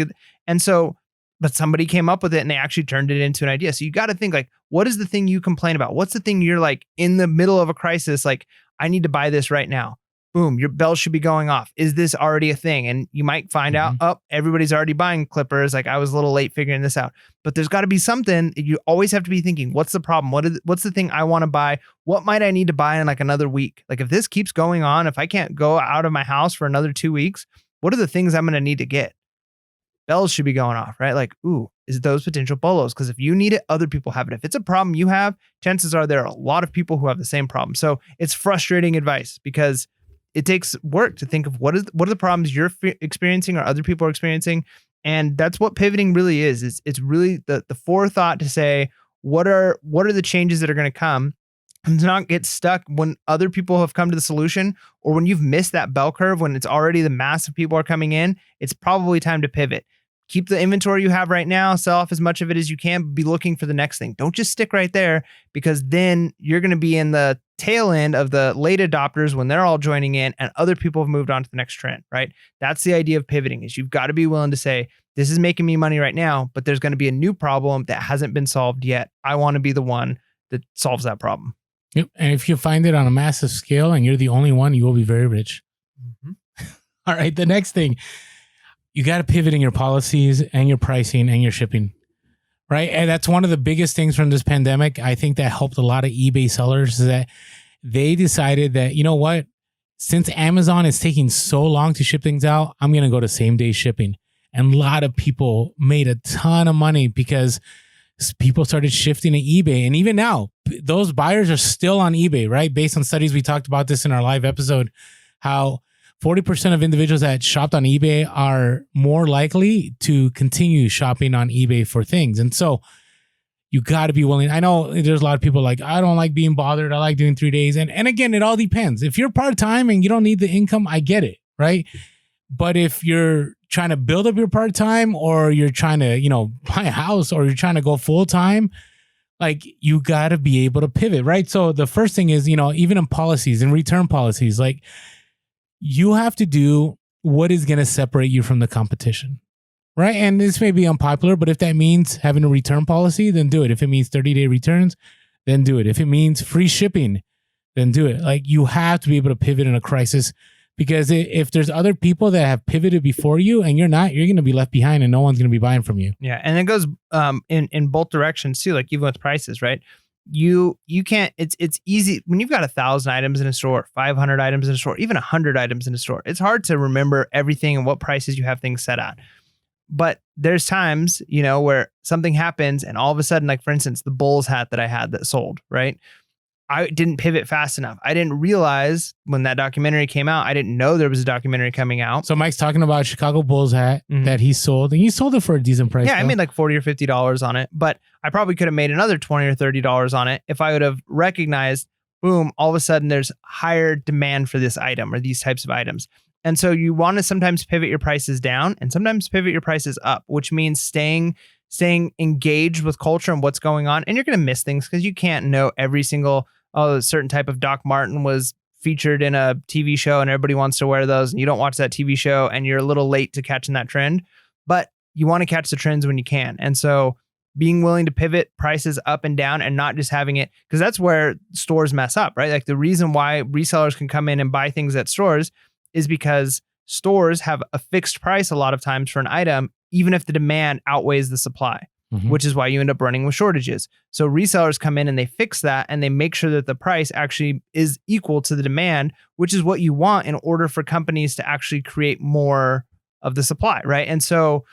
And so, but somebody came up with it and they actually turned it into an idea. So you got to think like, what is the thing you complain about? What's the thing you're like in the middle of a crisis? Like, I need to buy this right now. Boom, your bell should be going off. Is this already a thing? And you might find out, oh, everybody's already buying clippers. Like I was a little late figuring this out, but there's got to be something. You always have to be thinking, what's the problem? What's the thing I want to buy? What might I need to buy in like another week? Like if this keeps going on, if I can't go out of my house for another 2 weeks, what are the things I'm going to need to get? Bells should be going off, right? Like, ooh, is those potential bolos? Because if you need it, other people have it. If it's a problem you have, chances are there are a lot of people who have the same problem. So it's frustrating advice because it takes work to think of what are the problems you're experiencing or other people are experiencing. And that's what pivoting really is. It's really the forethought to say, what are the changes that are going to come, and to not get stuck when other people have come to the solution, or when you've missed that bell curve, when it's already the mass of people are coming in, it's probably time to pivot. keep the inventory you have right now, sell off as much of it as you can, be looking for the next thing. Don't just stick right there, because then you're going to be in the tail end of the late adopters when they're all joining in and other people have moved on to the next trend, right? That's the idea of pivoting, is you've got to be willing to say, this is making me money right now, but there's going to be a new problem that hasn't been solved yet. I want to be the one that solves that problem. Yep. And if you find it on a massive scale and you're the only one, you will be very rich. Mm-hmm. All right. The next thing, you got to pivot in your policies and your pricing and your shipping, right? And that's one of the biggest things from this pandemic. I think that helped a lot of eBay sellers, is that they decided that, you know what, since Amazon is taking so long to ship things out, I'm going to go to same day shipping. And a lot of people made a ton of money because people started shifting to eBay. And even now, those buyers are still on eBay, right? Based on studies, we talked about this in our live episode, how 40% of individuals that shopped on eBay are more likely to continue shopping on eBay for things. And so you got to be willing. I know there's a lot of people like, I don't like being bothered. I like doing 3 days. And again, it all depends. If you're part-time and you don't need the income, I get it, right? But if you're trying to build up your part-time, or you're trying to, buy a house, or you're trying to go full-time, like, you got to be able to pivot, right? So the first thing is, even in policies and return policies, like, you have to do what is going to separate you from the competition, right? And this may be unpopular, but if that means having a return policy, then do it. If it means 30-day returns, then do it. If it means free shipping, then do it. Like, you have to be able to pivot in a crisis, because if there's other people that have pivoted before you and you're not, you're going to be left behind and no one's going to be buying from you. Yeah. And it goes in both directions too, like even with prices, right? You can't, it's easy when you've got 1,000 items in a store, 500 items in a store, even 100 items in a store. It's hard to remember everything and what prices you have things set at. But there's times, where something happens and all of a sudden, like for instance, the Bulls hat that I had that sold, right? I didn't pivot fast enough. I didn't realize when that documentary came out, I didn't know there was a documentary coming out. So Mike's talking about a Chicago Bulls hat that he sold, and he sold it for a decent price. Yeah, though. I made like $40 or $50 on it, but I probably could have made another $20 or $30 on it if I would have recognized, boom, all of a sudden there's higher demand for this item or these types of items. And so you want to sometimes pivot your prices down and sometimes pivot your prices up, which means staying engaged with culture and what's going on. And you're going to miss things because you can't know every single, a certain type of Doc Marten was featured in a TV show and everybody wants to wear those, and you don't watch that TV show and you're a little late to catching that trend, but you want to catch the trends when you can. And so being willing to pivot prices up and down and not just having it, because that's where stores mess up, right? Like the reason why resellers can come in and buy things at stores is because stores have a fixed price a lot of times for an item, even if the demand outweighs the supply. Which is why you end up running with shortages. So resellers come in and they fix that and they make sure that the price actually is equal to the demand, which is what you want in order for companies to actually create more of the supply, right? And so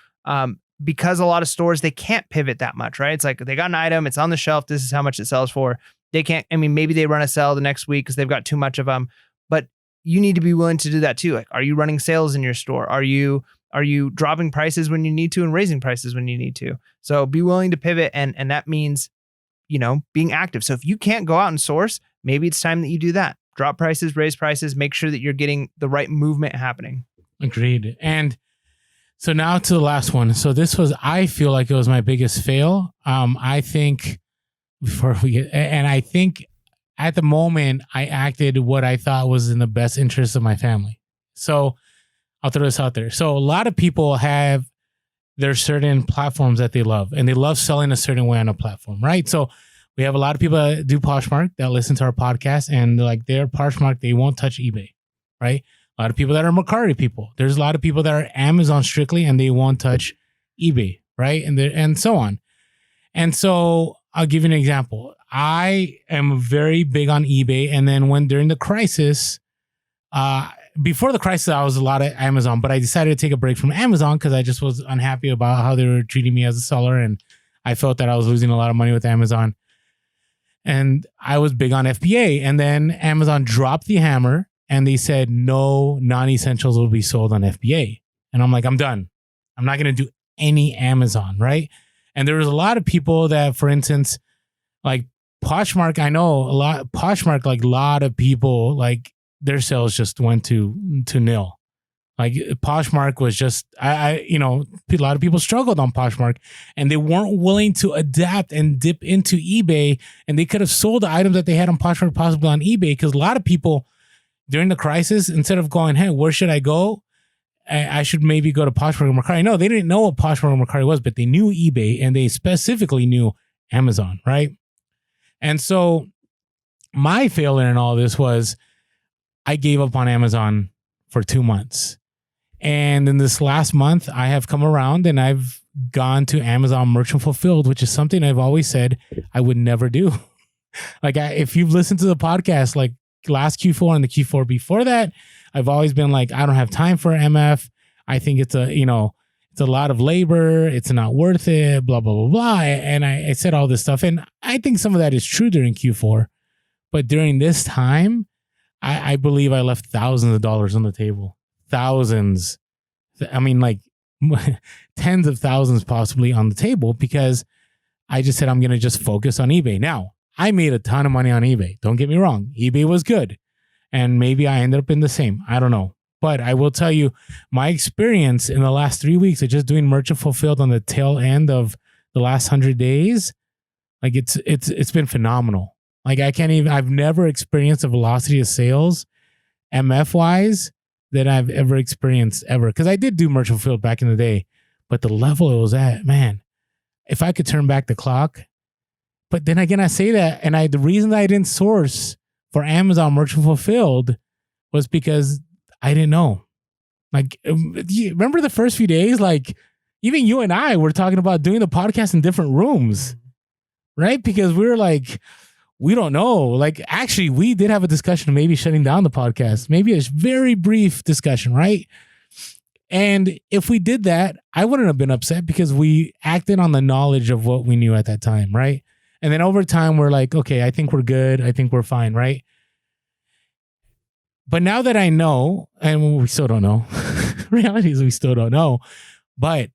because a lot of stores, they can't pivot that much, right? It's like they got an item, it's on the shelf, this is how much it sells for. They can't, maybe they run a sale the next week because they've got too much of them, but you need to be willing to do that too. Like, are you running sales in your store? Are you dropping prices when you need to and raising prices when you need to? So be willing to pivot. And that means, being active. So if you can't go out and source, maybe it's time that you do that. Drop prices, raise prices, make sure that you're getting the right movement happening. Agreed. And so now to the last one. So this was, I feel like it was my biggest fail. I think I think at the moment I acted what I thought was in the best interest of my family. So I'll throw this out there. So a lot of people have their certain platforms that they love, and they love selling a certain way on a platform, right? So we have a lot of people that do Poshmark that listen to our podcast, and they're Poshmark, they won't touch eBay, right? A lot of people that are Mercari people. There's a lot of people that are Amazon strictly, and they won't touch eBay, right? And so on. And so I'll give you an example. I am very big on eBay, and then during the crisis, before the crisis, I was a lot at Amazon, but I decided to take a break from Amazon because I just was unhappy about how they were treating me as a seller. And I felt that I was losing a lot of money with Amazon. And I was big on FBA. And then Amazon dropped the hammer and they said, no non-essentials will be sold on FBA. And I'm like, I'm done. I'm not going to do any Amazon, right? And there was a lot of people that, for instance, like Poshmark, I know a lot, Poshmark, like a lot of people, like, their sales just went to nil. Like Poshmark was just, a lot of people struggled on Poshmark and they weren't willing to adapt and dip into eBay, and they could have sold the items that they had on Poshmark possibly on eBay, because a lot of people during the crisis, instead of going, hey, where should I go? I should maybe go to Poshmark or Mercari. No, they didn't know what Poshmark or Mercari was, but they knew eBay and they specifically knew Amazon, right? And so my failure in all this was I gave up on Amazon for 2 months. And in this last month, I have come around and I've gone to Amazon Merchant Fulfilled, which is something I've always said I would never do. Like, if you've listened to the podcast, like last Q4 and the Q4 before that, I've always been like, I don't have time for MF. I think it's it's a lot of labor. It's not worth it, blah, blah, blah, blah. And I said all this stuff. And I think some of that is true during Q4. But during this time, I believe I left thousands of dollars on the table. Thousands. I mean, like tens of thousands possibly on the table, because I just said I'm going to just focus on eBay. Now, I made a ton of money on eBay. Don't get me wrong. eBay was good. And maybe I ended up in the same. I don't know. But I will tell you, my experience in the last 3 weeks of just doing Merchant Fulfilled on the tail end of the last 100 days, like it's been phenomenal. Like I've never experienced a velocity of sales MF wise that I've ever experienced ever. Because I did do Merchant Fulfilled back in the day, but the level it was at, man, if I could turn back the clock. But then again, I say that, and the reason that I didn't source for Amazon Merchant Fulfilled was because I didn't know. Like, remember the first few days? Like, even you and I were talking about doing the podcast in different rooms, right? Because we were like, we don't know. Like, actually, we did have a discussion of maybe shutting down the podcast. Maybe a very brief discussion, right? And if we did that, I wouldn't have been upset because we acted on the knowledge of what we knew at that time, right? And then over time, we're like, okay, I think we're good. I think we're fine, right? But now that I know, and we still don't know, reality is we still don't know. But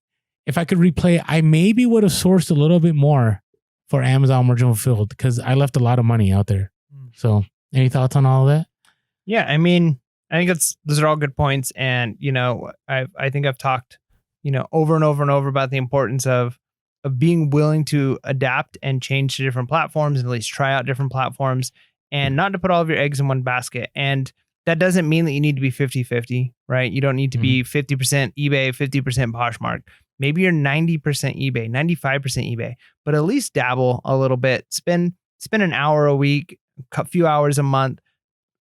if I could replay, I maybe would have sourced a little bit more for Amazon Merchant Fulfilled, because I left a lot of money out there. So any thoughts on all of that? Yeah, I mean, I think those are all good points. And, I think I've talked, over and over and over about the importance of being willing to adapt and change to different platforms, and at least try out different platforms, and not to put all of your eggs in one basket. And that doesn't mean that you need to be 50-50, right? You don't need to be 50% eBay, 50% Poshmark. Maybe you're 90% eBay, 95% eBay, but at least dabble a little bit. Spend an hour a week, a few hours a month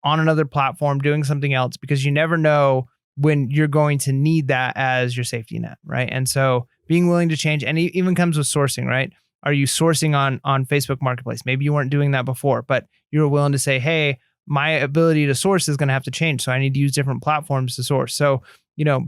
on another platform doing something else, because you never know when you're going to need that as your safety net, right? And so being willing to change, and it even comes with sourcing, right? Are you sourcing on Facebook Marketplace? Maybe you weren't doing that before, but you're willing to say, hey, my ability to source is going to have to change. So I need to use different platforms to source. So,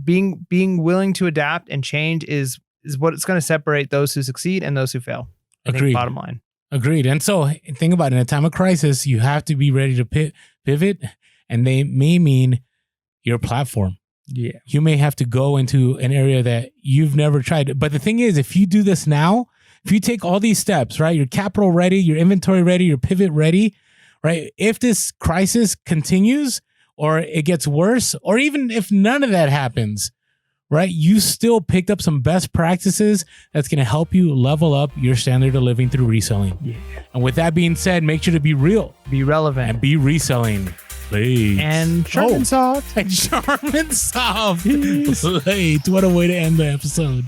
being willing to adapt and change is what's going to separate those who succeed and those who fail. Agreed. Bottom line. Agreed. And so think about it. In a time of crisis, you have to be ready to pivot, and they may mean your platform. Yeah. You may have to go into an area that you've never tried. But the thing is, if you do this now, if you take all these steps, right, your capital ready, your inventory ready, your pivot ready, right? If this crisis continues or it gets worse, or even if none of that happens, right? You still picked up some best practices that's going to help you level up your standard of living through reselling. Yeah. And with that being said, make sure to be real, be relevant, and be reselling. Please. And sharp and soft. And sharp and soft. Please. What a way to end the episode.